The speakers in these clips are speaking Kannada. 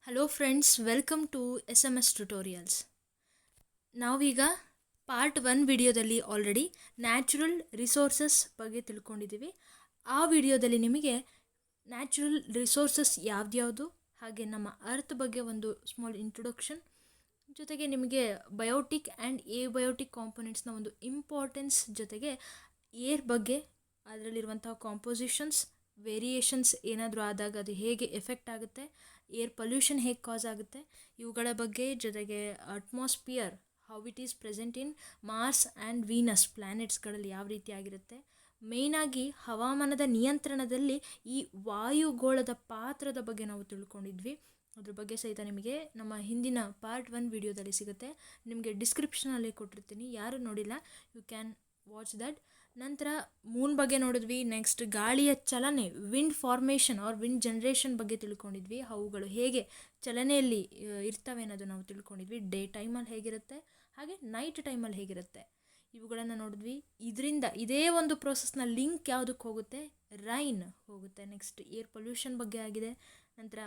Hello friends, welcome to SMS tutorials. ನಾವೀಗ ಪಾರ್ಟ್ 1 ವಿಡಿಯೋದಲ್ಲಿ ಆಲ್ರೆಡಿ ನ್ಯಾಚುರಲ್ ರಿಸೋರ್ಸಸ್ ಬಗ್ಗೆ ತಿಳ್ಕೊಂಡಿದ್ದೀವಿ. ಆ ವಿಡಿಯೋದಲ್ಲಿ ನಿಮಗೆ ನ್ಯಾಚುರಲ್ ರಿಸೋರ್ಸಸ್ ಯಾವ್ದ್ಯಾವುದು, ಹಾಗೆ ನಮ್ಮ ಅರ್ತ್ ಬಗ್ಗೆ ಒಂದು ಸ್ಮಾಲ್ ಇಂಟ್ರೊಡಕ್ಷನ್, ಜೊತೆಗೆ ನಿಮಗೆ ಬಯೋಟಿಕ್ ಆ್ಯಂಡ್ ಎಬಯೋಟಿಕ್ ಕಾಂಪೊನೆಂಟ್ಸ್ನ ಒಂದು ಇಂಪಾರ್ಟೆನ್ಸ್, ಜೊತೆಗೆ ಏರ್ ಬಗ್ಗೆ, ಅದರಲ್ಲಿರುವಂತಹ ಕಾಂಪೋಸಿಷನ್ಸ್, ವೇರಿಯೇಷನ್ಸ್ ಏನಾದರೂ ಆದಾಗ ಅದು ಹೇಗೆ ಎಫೆಕ್ಟ್ ಆಗುತ್ತೆ, ಏರ್ ಪೊಲ್ಯೂಷನ್ ಹೇಗೆ ಕಾಸ್ ಆಗುತ್ತೆ, ಇವುಗಳ ಬಗ್ಗೆ, ಜೊತೆಗೆ atmosphere how it is present in Mars and Venus ಪ್ಲ್ಯಾನೆಟ್ಸ್ಗಳಲ್ಲಿ ಯಾವ ರೀತಿಯಾಗಿರುತ್ತೆ, ಮೇಯ್ನಾಗಿ ಹವಾಮಾನದ ನಿಯಂತ್ರಣದಲ್ಲಿ ಈ ವಾಯುಗೋಳದ ಪಾತ್ರದ ಬಗ್ಗೆ ನಾವು ತಿಳ್ಕೊಂಡಿದ್ವಿ. ಅದ್ರ ಬಗ್ಗೆ ಸಹಿತ ನಿಮಗೆ ನಮ್ಮ ಹಿಂದಿನ ಪಾರ್ಟ್ 1 ವಿಡಿಯೋದಲ್ಲಿ ಸಿಗುತ್ತೆ. ನಿಮಗೆ ಡಿಸ್ಕ್ರಿಪ್ಷನಲ್ಲಿ ಕೊಟ್ಟಿರ್ತೀನಿ, ಯಾರು ನೋಡಿಲ್ಲ ಯು ಕ್ಯಾನ್ ವಾಚ್ ದಟ್. ನಂತರ ಮೂನ್ ಬಗ್ಗೆ ನೋಡಿದ್ವಿ. ನೆಕ್ಸ್ಟ್ ಗಾಳಿಯ ಚಲನೆ, wind formation or wind generation ಬಗ್ಗೆ ತಿಳ್ಕೊಂಡಿದ್ವಿ. ಅವುಗಳು ಹೇಗೆ ಚಲನೆಯಲ್ಲಿ ಇರ್ತವೆ ಅನ್ನೋದು ನಾವು ತಿಳ್ಕೊಂಡಿದ್ವಿ. ಡೇ ಟೈಮಲ್ಲಿ ಹೇಗಿರುತ್ತೆ, ಹಾಗೆ ನೈಟ್ ಟೈಮಲ್ಲಿ ಹೇಗಿರುತ್ತೆ, ಇವುಗಳನ್ನು ನೋಡಿದ್ವಿ. ಇದರಿಂದ ಇದೇ ಒಂದು ಪ್ರೋಸೆಸ್ನ ಲಿಂಕ್ ಯಾವುದಕ್ಕೆ ಹೋಗುತ್ತೆ, ರೈನ್ ಹೋಗುತ್ತೆ. ನೆಕ್ಸ್ಟ್ ಏರ್ ಪೊಲ್ಯೂಷನ್ ಬಗ್ಗೆ ಆಗಿದೆ. ನಂತರ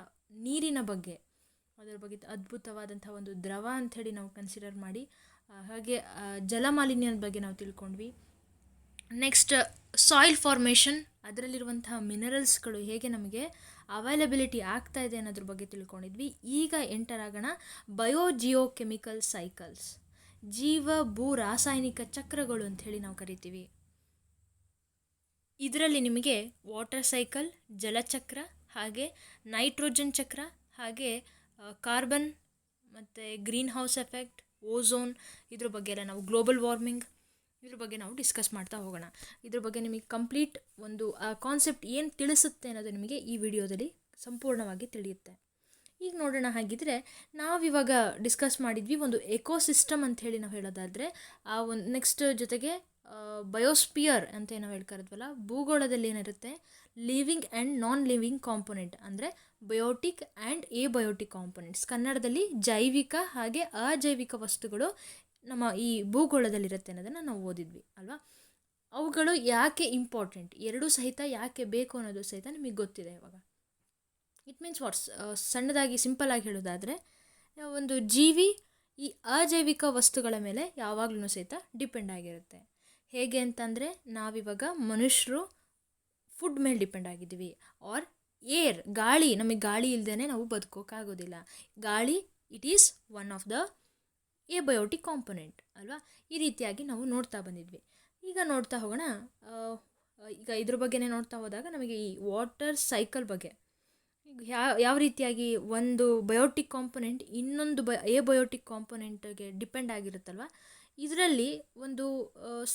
ನೀರಿನ ಬಗ್ಗೆ, ಅದರ ಬಗ್ಗೆ ಅದ್ಭುತವಾದಂಥ ಒಂದು ದ್ರವ ಅಂಥೇಳಿ ನಾವು ಕನ್ಸಿಡರ್ ಮಾಡಿ, ಹಾಗೆ ಜಲಮಾಲಿನ್ಯದ ಬಗ್ಗೆ ನಾವು ತಿಳ್ಕೊಂಡ್ವಿ. ನೆಕ್ಸ್ಟ್ ಸಾಯಿಲ್ ಫಾರ್ಮೇಷನ್, ಅದರಲ್ಲಿರುವಂತಹ ಮಿನರಲ್ಸ್ಗಳು ಹೇಗೆ ನಮಗೆ ಅವೈಲಬಿಲಿಟಿ ಆಗ್ತಾ ಇದೆ ಅನ್ನೋದ್ರ ಬಗ್ಗೆ ತಿಳ್ಕೊಂಡಿದ್ವಿ. ಈಗ ಎಂಟರ್ ಆಗೋಣ ಬಯೋಜಿಯೋ ಕೆಮಿಕಲ್ ಸೈಕಲ್ಸ್, ಜೀವ ಭೂ ರಾಸಾಯನಿಕ ಚಕ್ರಗಳು ಅಂಥೇಳಿ ನಾವು ಕರಿತೀವಿ. ಇದರಲ್ಲಿ ನಿಮಗೆ ವಾಟರ್ ಸೈಕಲ್, ಜಲಚಕ್ರ, ಹಾಗೆ ನೈಟ್ರೋಜನ್ ಚಕ್ರ, ಹಾಗೆ ಕಾರ್ಬನ್ ಮತ್ತು ಗ್ರೀನ್ ಹೌಸ್ ಎಫೆಕ್ಟ್, ಓಝೋನ್, ಇದ್ರ ಬಗ್ಗೆ ಎಲ್ಲ ನಾವು ಗ್ಲೋಬಲ್ ವಾರ್ಮಿಂಗ್, ಇದ್ರ ಬಗ್ಗೆ ನಾವು ಡಿಸ್ಕಸ್ ಮಾಡ್ತಾ ಹೋಗೋಣ. ಇದ್ರ ಬಗ್ಗೆ ನಿಮಗೆ ಕಂಪ್ಲೀಟ್ ಒಂದು ಕಾನ್ಸೆಪ್ಟ್ ಏನು ತಿಳಿಸುತ್ತೆ ಅನ್ನೋದು ನಿಮಗೆ ಈ ವಿಡಿಯೋದಲ್ಲಿ ಸಂಪೂರ್ಣವಾಗಿ ತಿಳಿಯುತ್ತೆ. ಈಗ ನೋಡೋಣ. ಹಾಗಿದ್ರೆ ನಾವಿವಾಗ ಡಿಸ್ಕಸ್ ಮಾಡಿದ್ವಿ ಒಂದು ಎಕೋಸಿಸ್ಟಮ್ ಅಂಥೇಳಿ ನಾವು ಹೇಳೋದಾದರೆ, ಆ ಒಂದು ನೆಕ್ಸ್ಟ್ ಜೊತೆಗೆ ಬಯೋಸ್ಪಿಯರ್ ಅಂತ ನಾವು ಹೇಳ್ಕರದ್ವಲ್ಲ, ಭೂಗೋಳದಲ್ಲಿ ಏನಿರುತ್ತೆ living and non living component, ಅಂದರೆ ಬಯೋಟಿಕ್ ಆ್ಯಂಡ್ ಎಬಯೋಟಿಕ್ ಕಾಂಪೊನೆಂಟ್ಸ್. ಕನ್ನಡದಲ್ಲಿ ಜೈವಿಕ ಹಾಗೆ ಅಜೈವಿಕ ವಸ್ತುಗಳು ನಮ್ಮ ಈ ಭೂಗೋಳದಲ್ಲಿರುತ್ತೆ ಅನ್ನೋದನ್ನು ನಾವು ಓದಿದ್ವಿ ಅಲ್ವಾ. ಅವುಗಳು ಯಾಕೆ ಇಂಪಾರ್ಟೆಂಟ್, ಎರಡೂ ಸಹಿತ ಯಾಕೆ ಬೇಕು ಅನ್ನೋದು ಸಹಿತ ನಿಮಗೆ ಗೊತ್ತಿದೆ ಇವಾಗ. ಇಟ್ ಮೀನ್ಸ್ ವಾಟ್ಸ್, ಸಣ್ಣದಾಗಿ ಸಿಂಪಲ್ಲಾಗಿ ಹೇಳೋದಾದರೆ, ಒಂದು ಜೀವಿ ಈ ಅಜೈವಿಕ ವಸ್ತುಗಳ ಮೇಲೆ ಯಾವಾಗಲೂ ಸಹಿತ ಡಿಪೆಂಡ್ ಆಗಿರುತ್ತೆ. ಹೇಗೆ ಅಂತಂದರೆ, ನಾವಿವಾಗ ಮನುಷ್ಯರು ಫುಡ್ ಮೇಲೆ ಡಿಪೆಂಡ್ ಆಗಿದ್ದೀವಿ. ಆರ್ ಏರ್, ಗಾಳಿ, ನಮಗೆ ಗಾಳಿ ಇಲ್ಲದೇ ನಾವು ಬದುಕೋಕ್ಕಾಗೋದಿಲ್ಲ. ಗಾಳಿ it is one of the abiotic component ಅಲ್ವಾ. ಈ ರೀತಿಯಾಗಿ ನಾವು ನೋಡ್ತಾ ಬಂದಿದ್ವಿ. ಈಗ ನೋಡ್ತಾ ಹೋಗೋಣ. ಈಗ ಇದ್ರ ಬಗ್ಗೆನೇ ನೋಡ್ತಾ ಹೋದಾಗ ನಮಗೆ ಈ ವಾಟರ್ ಸೈಕಲ್ ಬಗ್ಗೆ, ಯಾವ ರೀತಿಯಾಗಿ ಒಂದು ಬಯೋಟಿಕ್ ಕಾಂಪೊನೆಂಟ್ ಇನ್ನೊಂದು ಎಬಯೋಟಿಕ್ ಕಾಂಪೊನೆಂಟ್ಗೆ ಡಿಪೆಂಡ್ ಆಗಿರುತ್ತಲ್ವ, ಇದರಲ್ಲಿ ಒಂದು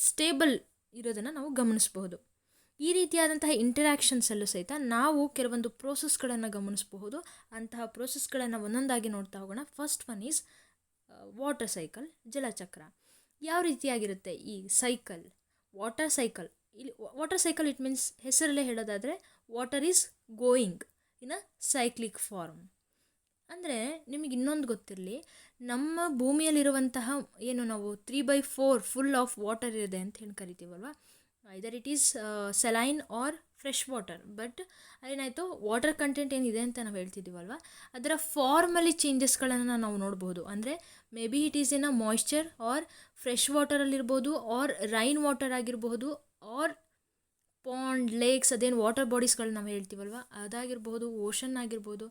ಸ್ಟೇಬಲ್ ಇರೋದನ್ನು ನಾವು ಗಮನಿಸಬಹುದು. ಈ ರೀತಿಯಾದಂತಹ ಇಂಟರ್ಯಾಕ್ಷನ್ಸಲ್ಲೂ ಸಹಿತ ನಾವು ಕೆಲವೊಂದು ಪ್ರೋಸೆಸ್ಗಳನ್ನು ಗಮನಿಸಬಹುದು. ಅಂತಹ ಪ್ರೋಸೆಸ್ಗಳನ್ನು ಒಂದೊಂದಾಗಿ ನೋಡ್ತಾ ಹೋಗೋಣ. First one is water cycle, ಜಲಚಕ್ರ. ಯಾವ ರೀತಿಯಾಗಿರುತ್ತೆ ಈ ಸೈಕಲ್, ವಾಟರ್ ಸೈಕಲ್. ಇಲ್ಲಿ ವಾಟರ್ ಸೈಕಲ್ ಇಟ್ ಮೀನ್ಸ್, ಹೆಸರಲ್ಲೇ ಹೇಳೋದಾದರೆ water is going in a cyclic form. ಅಂದರೆ ನಿಮಗೆ ಇನ್ನೊಂದು ಗೊತ್ತಿರಲಿ, ನಮ್ಮ ಭೂಮಿಯಲ್ಲಿರುವಂತಹ ಏನು ನಾವು 3/4 ಫುಲ್ ಆಫ್ ವಾಟರ್ ಇದೆ ಅಂತ ಹೇಳಿ ಕರಿತೀವಲ್ವ, either it is saline or fresh water. But ಏನಾಯಿತು, ವಾಟರ್ ಕಂಟೆಂಟ್ ಏನಿದೆ ಅಂತ ನಾವು ಹೇಳ್ತಿದ್ದೀವಲ್ವ, ಅದರ ಫಾರ್ಮಲ್ಲಿ ಚೇಂಜಸ್ಗಳನ್ನು ನಾವು ನೋಡ್ಬೋದು. ಅಂದರೆ maybe it is in a moisture or fresh ವಾಟರಲ್ಲಿರ್ಬೋದು, ಆರ್ ರೈನ್ ವಾಟರ್ ಆಗಿರಬಹುದು, ಆರ್ ಪಾಂಡ್, ಲೇಕ್ಸ್, ಅದೇನು ವಾಟರ್ ಬಾಡೀಸ್ಗಳು ನಾವು ಹೇಳ್ತೀವಲ್ವ ಅದಾಗಿರ್ಬೋದು, ಓಷನ್ ಆಗಿರ್ಬೋದು,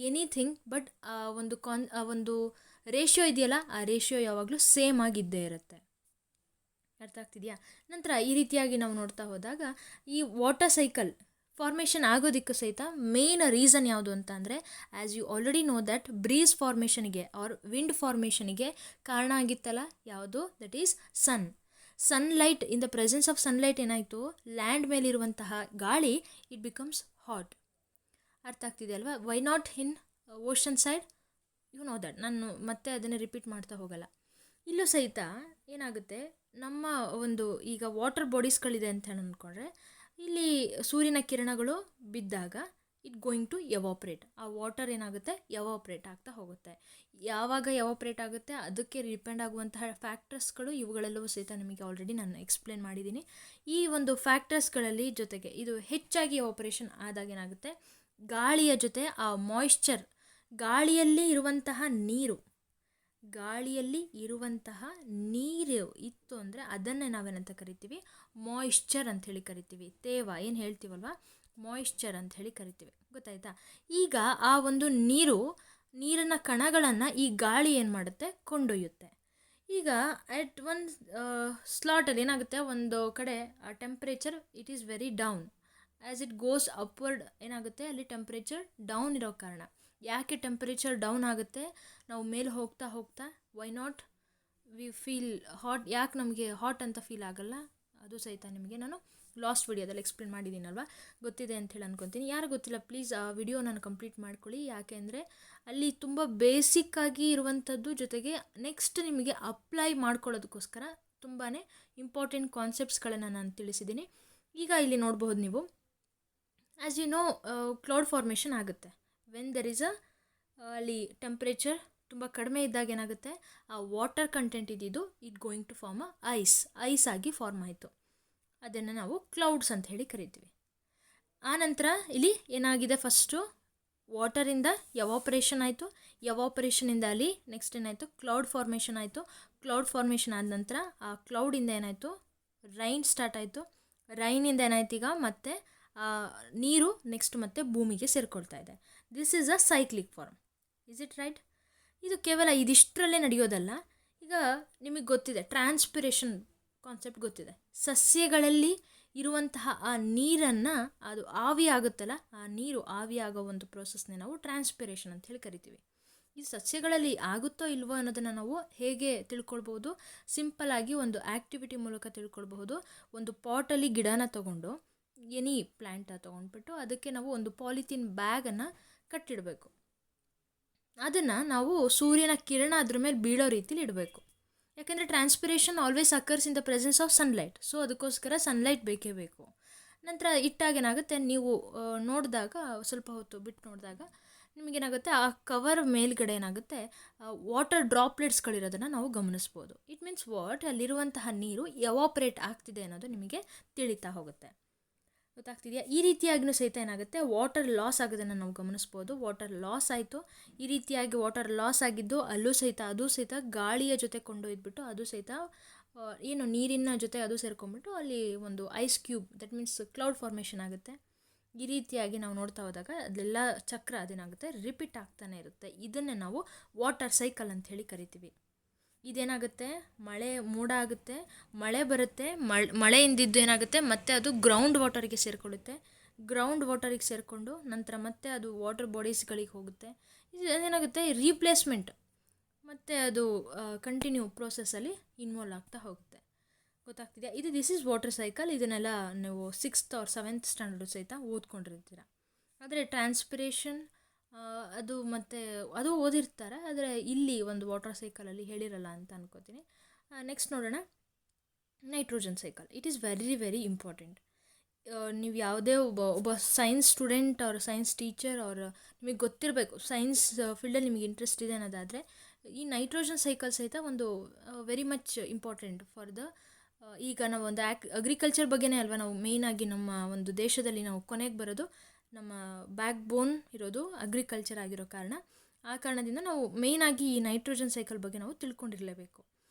ಎನಿಥಿಂಗ್. ಬಟ್ ಒಂದು ರೇಷಿಯೋ ಇದೆಯಲ್ಲ, ಆ ರೇಷಿಯೋ ಯಾವಾಗಲೂ ಸೇಮ್ ಆಗಿದ್ದೇ ಇರುತ್ತೆ. ಅರ್ಥ ಆಗ್ತಿದೆಯಾ? ನಂತರ ಈ ರೀತಿಯಾಗಿ ನಾವು ನೋಡ್ತಾ ಹೋದಾಗ ಈ ವಾಟರ್ ಸೈಕಲ್ ಫಾರ್ಮೇಷನ್ ಆಗೋದಕ್ಕೂ ಸಹಿತ ಮೇನ್ ರೀಸನ್ ಯಾವುದು ಅಂತ ಅಂದರೆ, as you already know that breeze ಫಾರ್ಮೇಷನಿಗೆ ಆರ್ ವಿಂಡ್ ಫಾರ್ಮೇಷನಿಗೆ ಕಾರಣ ಆಗಿತ್ತಲ್ಲ ಯಾವುದು, that is sunlight. In the presence of sunlight ಏನಾಯಿತು, ಲ್ಯಾಂಡ್ ಮೇಲಿರುವಂತಹ ಗಾಳಿ ಇಟ್ ಬಿಕಮ್ಸ್ ಹಾಟ್. ಅರ್ಥ ಆಗ್ತಿದೆ ಅಲ್ವಾ? Why not in ocean side, you know that. ನಾನು ಮತ್ತೆ ಅದನ್ನು ರಿಪೀಟ್ ಮಾಡ್ತಾ ಹೋಗಲ್ಲ. ಇಲ್ಲೂ ಸಹಿತ ಏನಾಗುತ್ತೆ, ನಮ್ಮ ಒಂದು ಈಗ ವಾಟರ್ ಬಾಡೀಸ್ಗಳಿದೆ ಅಂತ ಅಂದ್ಕೊಂಡ್ರೆ, ಇಲ್ಲಿ ಸೂರ್ಯನ ಕಿರಣಗಳು ಬಿದ್ದಾಗ ಇಟ್ ಗೋಯಿಂಗ್ ಟು ಎವಾಪ್ರೇಟ್. ಆ ವಾಟರ್ ಏನಾಗುತ್ತೆ, ಎವಾಪ್ರೇಟ್ ಆಗ್ತಾ ಹೋಗುತ್ತೆ. ಯಾವಾಗ ಎವಾಪ್ರೇಟ್ ಆಗುತ್ತೆ ಅದಕ್ಕೆ ಡಿಪೆಂಡ್ ಆಗುವಂತಹ ಫ್ಯಾಕ್ಟರ್ಸ್ಗಳು ಇವುಗಳೆಲ್ಲವೂ ಸಹಿತ ನಿಮಗೆ ಆಲ್ರೆಡಿ ನಾನು ಎಕ್ಸ್ಪ್ಲೇನ್ ಮಾಡಿದ್ದೀನಿ. ಈ ಒಂದು ಫ್ಯಾಕ್ಟರ್ಸ್ಗಳಲ್ಲಿ ಜೊತೆಗೆ ಇದು ಹೆಚ್ಚಾಗಿ ಎವಾಪ್ರೇಷನ್ ಆದಾಗ ಏನಾಗುತ್ತೆ, ಗಾಳಿಯ ಜೊತೆ ಆ ಮಾಯ್ಶ್ಚರ್ ಗಾಳಿಯಲ್ಲಿ ಇರುವಂತಹ ನೀರು ಇತ್ತು ಅಂದರೆ ಅದನ್ನೇ ನಾವೇನಂತ ಕರಿತೀವಿ, ಮಾಯಿಶ್ಚರ್ ಅಂತ ಹೇಳಿ ಕರಿತೀವಿ. ತೇವ ಏನು ಹೇಳ್ತೀವಲ್ವ, ಮಾಯಿಶ್ಚರ್ ಅಂತ ಹೇಳಿ ಕರಿತೀವಿ. ಗೊತ್ತಾಯ್ತಾ? ಈಗ ಆ ಒಂದು ನೀರಿನ ಕಣಗಳನ್ನು ಈ ಗಾಳಿ ಏನು ಮಾಡುತ್ತೆ, ಕೊಂಡೊಯ್ಯುತ್ತೆ. ಈಗ ಅಟ್ ಒಂದು ಸ್ಲಾಟಲ್ಲಿ ಏನಾಗುತ್ತೆ, ಒಂದು ಕಡೆ ಆ temperature it is very down. As it goes upward ಏನಾಗುತ್ತೆ, ಅಲ್ಲಿ ಟೆಂಪ್ರೇಚರ್ ಡೌನ್ ಇರೋ ಕಾರಣ. ಯಾಕೆ ಟೆಂಪ್ರೇಚರ್ ಡೌನ್ ಆಗುತ್ತೆ, ನಾವು ಮೇಲೆ ಹೋಗ್ತಾ ಹೋಗ್ತಾ why not we feel hot, ಯಾಕೆ ನಮಗೆ ಹಾಟ್ ಅಂತ ಫೀಲ್ ಆಗಲ್ಲ, ಅದು ಸಹಿತ ನಿಮಗೆ ನಾನು ಲಾಸ್ಟ್ ವಿಡಿಯೋದಲ್ಲಿ ಎಕ್ಸ್ಪ್ಲೇನ್ ಮಾಡಿದ್ದೀನಲ್ವ, ಗೊತ್ತಿದೆ ಅಂಥೇಳಿ ಅನ್ಕೊತೀನಿ. ಯಾರು ಗೊತ್ತಿಲ್ಲ ಪ್ಲೀಸ್ ಆ ವಿಡಿಯೋ ನಾನು ಕಂಪ್ಲೀಟ್ ಮಾಡ್ಕೊಳ್ಳಿ. ಯಾಕೆ ಅಂದರೆ ಅಲ್ಲಿ ತುಂಬ ಬೇಸಿಕ್ಕಾಗಿ ಇರುವಂಥದ್ದು, ಜೊತೆಗೆ ನೆಕ್ಸ್ಟ್ ನಿಮಗೆ ಅಪ್ಲೈ ಮಾಡ್ಕೊಳ್ಳೋದಕ್ಕೋಸ್ಕರ ತುಂಬಾ ಇಂಪಾರ್ಟೆಂಟ್ ಕಾನ್ಸೆಪ್ಟ್ಸ್ಗಳನ್ನು ನಾನು ತಿಳಿಸಿದ್ದೀನಿ. ಈಗ ಇಲ್ಲಿ ನೋಡಬಹುದು ನೀವು, as you know cloud formation ಆಗುತ್ತೆ ವೆನ್ ದೆರ್ ಇಸ್ ಅಲ್ಲಿ ಟೆಂಪ್ರೇಚರ್ ತುಂಬ ಕಡಿಮೆ ಇದ್ದಾಗ ಏನಾಗುತ್ತೆ, ಆ ವಾಟರ್ ಕಂಟೆಂಟ್ ಇದ್ದಿದ್ದು it going to form ice ಆಗಿ ಫಾರ್ಮ್ ಆಯಿತು. ಅದನ್ನು ನಾವು ಕ್ಲೌಡ್ಸ್ ಅಂತ ಹೇಳಿ ಕರಿತೀವಿ. ಆನಂತರ ಇಲ್ಲಿ ಏನಾಗಿದೆ, ಫಸ್ಟು ವಾಟರಿಂದ ಎವಾಪರೇಷನ್ ಆಯಿತು, ಎವಾಪರೇಷನಿಂದ ಅಲ್ಲಿ ನೆಕ್ಸ್ಟ್ ಏನಾಯಿತು, ಕ್ಲೌಡ್ ಫಾರ್ಮೇಷನ್ ಆಯಿತು. ಕ್ಲೌಡ್ ಫಾರ್ಮೇಷನ್ ಆದ ನಂತರ ಆ ಕ್ಲೌಡಿಂದ ಏನಾಯಿತು, ರೈನ್ ಸ್ಟಾರ್ಟ್ ಆಯಿತು. ರೈನಿಂದ ಏನಾಯ್ತು, ಈಗ ಮತ್ತೆ ನೀರು ನೆಕ್ಸ್ಟ್ ಮತ್ತೆ ಭೂಮಿಗೆ ಸೇರಿಕೊಳ್ತಾ ಇದೆ. This is a cyclic form. Is it right? ಇದು ಕೇವಲ ಇದಿಷ್ಟರಲ್ಲೇ ನಡೆಯೋದಲ್ಲ. ಈಗ ನಿಮಗೆ ಗೊತ್ತಿದೆ, ಟ್ರಾನ್ಸ್ಪಿರೇಷನ್ ಕಾನ್ಸೆಪ್ಟ್ ಗೊತ್ತಿದೆ. ಸಸ್ಯಗಳಲ್ಲಿ ಇರುವಂತಹ ಆ ನೀರನ್ನು, ಅದು ಆವಿ ಆಗುತ್ತಲ್ಲ, ಆ ನೀರು ಆವಿ ಆಗೋ ಒಂದು ಪ್ರೋಸೆಸ್ನೇ ನಾವು ಟ್ರಾನ್ಸ್ಪಿರೇಷನ್ ಅಂತ ಹೇಳಿ ಕರಿತೀವಿ. ಈ ಸಸ್ಯಗಳಲ್ಲಿ ಆಗುತ್ತೋ ಇಲ್ವೋ ಅನ್ನೋದನ್ನು ನಾವು ಹೇಗೆ ತಿಳ್ಕೊಳ್ಬೋದು, ಸಿಂಪಲ್ಲಾಗಿ ಒಂದು ಆ್ಯಕ್ಟಿವಿಟಿ ಮೂಲಕ ತಿಳ್ಕೊಳ್ಬಹುದು. ಒಂದು ಪಾಟಲ್ಲಿ ಗಿಡನ ತೊಗೊಂಡು, ಎನಿ ಪ್ಲ್ಯಾಂಟ ತೊಗೊಂಡ್ಬಿಟ್ಟು ಅದಕ್ಕೆ ನಾವು ಒಂದು ಪಾಲಿಥೀನ್ ಬ್ಯಾಗನ್ನು ಕಟ್ಟಿಡಬೇಕು. ಅದನ್ನು ನಾವು ಸೂರ್ಯನ ಕಿರಣ ಅದ್ರ ಮೇಲೆ ಬೀಳೋ ರೀತಿಲಿ ಇಡಬೇಕು. ಯಾಕೆಂದರೆ transpiration always occurs in the presence of sunlight. So ಅದಕ್ಕೋಸ್ಕರ ಸನ್ಲೈಟ್ ಬೇಕೇ ಬೇಕು. ನಂತರ ಇಟ್ಟಾಗೇನಾಗುತ್ತೆ, ನೀವು ನೋಡಿದಾಗ ಸ್ವಲ್ಪ ಹೊತ್ತು ಬಿಟ್ಟು ನೋಡಿದಾಗ ನಿಮಗೇನಾಗುತ್ತೆ, ಆ ಕವರ್ ಮೇಲ್ಗಡೆ ಏನಾಗುತ್ತೆ, ವಾಟರ್ ಡ್ರಾಪ್ಲೆಟ್ಸ್ಗಳಿರೋದನ್ನು ನಾವು ಗಮನಿಸ್ಬೋದು. ಇಟ್ ಮೀನ್ಸ್ ವಾಟ್, ಅಲ್ಲಿರುವಂತಹ ನೀರು ಎವಾಪ್ರೇಟ್ ಆಗ್ತಿದೆ ಅನ್ನೋದು ನಿಮಗೆ ತಿಳಿತಾ ಹೋಗುತ್ತೆ. ಗೊತ್ತಾಗ್ತಿದೆಯಾ? ಈ ರೀತಿಯಾಗಿಯೂ ಸಹಿತ ಏನಾಗುತ್ತೆ, ವಾಟರ್ ಲಾಸ್ ಆಗೋದನ್ನು ನಾವು ಗಮನಿಸ್ಬೋದು. ವಾಟರ್ ಲಾಸ್ ಆಯಿತು. ಈ ರೀತಿಯಾಗಿ ವಾಟರ್ ಲಾಸ್ ಆಗಿದ್ದು ಅದು ಸಹಿತ ಗಾಳಿಯ ಜೊತೆ ಕೊಂಡೊಯ್ದುಬಿಟ್ಟು ಅದು ಸಹಿತ ಏನು ನೀರಿನ ಜೊತೆ ಅದು ಸೇರ್ಕೊಂಡ್ಬಿಟ್ಟು ಅಲ್ಲಿ ಒಂದು ice cube, that means cloud formation ಆಗುತ್ತೆ. ಈ ರೀತಿಯಾಗಿ ನಾವು ನೋಡ್ತಾ ಹೋದಾಗ ಅದೆಲ್ಲ ಚಕ್ರ ಅದೇನಾಗುತ್ತೆ, ರಿಪೀಟ್ ಆಗ್ತಾನೆ ಇರುತ್ತೆ. ಇದನ್ನೇ ನಾವು ವಾಟರ್ ಸೈಕಲ್ ಅಂತ ಹೇಳಿ ಕರಿತೀವಿ. ಇದೇನಾಗುತ್ತೆ, ಮೋಡ ಆಗುತ್ತೆ, ಮಳೆ ಬರುತ್ತೆ, ಮಳೆಯಿಂದಿದ್ದು ಏನಾಗುತ್ತೆ, ಮತ್ತೆ ಅದು ಗ್ರೌಂಡ್ ವಾಟರಿಗೆ ಸೇರಿಕೊಳ್ಳುತ್ತೆ. ಗ್ರೌಂಡ್ ವಾಟರಿಗೆ ಸೇರಿಕೊಂಡು ನಂತರ ಮತ್ತೆ ಅದು ವಾಟರ್ ಬಾಡೀಸ್ಗಳಿಗೆ ಹೋಗುತ್ತೆ. ಇದೇನಾಗುತ್ತೆ, ರೀಪ್ಲೇಸ್ಮೆಂಟ್, ಮತ್ತು ಅದು ಕಂಟಿನ್ಯೂ ಪ್ರೋಸೆಸ್ಸಲ್ಲಿ ಇನ್ವಾಲ್ವ್ ಆಗ್ತಾ ಹೋಗುತ್ತೆ. ಗೊತ್ತಾಗ್ತಿದೆಯಾ? This is water cycle. ಇದನ್ನೆಲ್ಲ ನೀವು 6th or 7th ಸ್ಟ್ಯಾಂಡರ್ಡ್ ಸಹಿತ ಓದ್ಕೊಂಡಿರ್ತೀರ. ಆದರೆ ಟ್ರಾನ್ಸ್ಪಿರೇಷನ್ ಅದು ಓದಿರ್ತಾರೆ, ಆದರೆ ಇಲ್ಲಿ ಒಂದು ವಾಟರ್ ಸೈಕಲಲ್ಲಿ ಹೇಳಿರಲ್ಲ ಅಂತ ಅನ್ಕೋತೀನಿ. ನೆಕ್ಸ್ಟ್ ನೋಡೋಣ, nitrogen cycle. It is very very important. ನೀವು ಯಾವುದೇ ಒಬ್ಬ ಸೈನ್ಸ್ ಸ್ಟೂಡೆಂಟ್ ಅವ್ರ ಸೈನ್ಸ್ ಟೀಚರ್ ಅವ್ರ ನಿಮಗೆ ಗೊತ್ತಿರಬೇಕು, ಸೈನ್ಸ್ ಫೀಲ್ಡಲ್ಲಿ ನಿಮಗೆ ಇಂಟ್ರೆಸ್ಟ್ ಇದೆ ಅನ್ನೋದಾದರೆ ಈ ನೈಟ್ರೋಜನ್ ಸೈಕಲ್ ಸಹಿತ ಒಂದು very much important for the ಈಗ ನಾವು ಒಂದು ಅಗ್ರಿಕಲ್ಚರ್ ಬಗ್ಗೆನೇ ಅಲ್ವಾ, ನಾವು ಮೇಯ್ನಾಗಿ ನಮ್ಮ ಒಂದು ದೇಶದಲ್ಲಿ ನಾವು ಕೊನೆಗೆ ಬರೋದು, ನಮ್ಮ ಬ್ಯಾಕ್ ಬೋನ್ ಇರೋದು ಅಗ್ರಿಕಲ್ಚರ್ ಆಗಿರೋ ಕಾರಣ, ಆ ಕಾರಣದಿಂದ ನಾವು ಮೇಯ್ನಾಗಿ ಈ ನೈಟ್ರೋಜನ್ ಸೈಕಲ್ ಬಗ್ಗೆ ನಾವು ತಿಳ್ಕೊಂಡಿರಲೇಬೇಕು.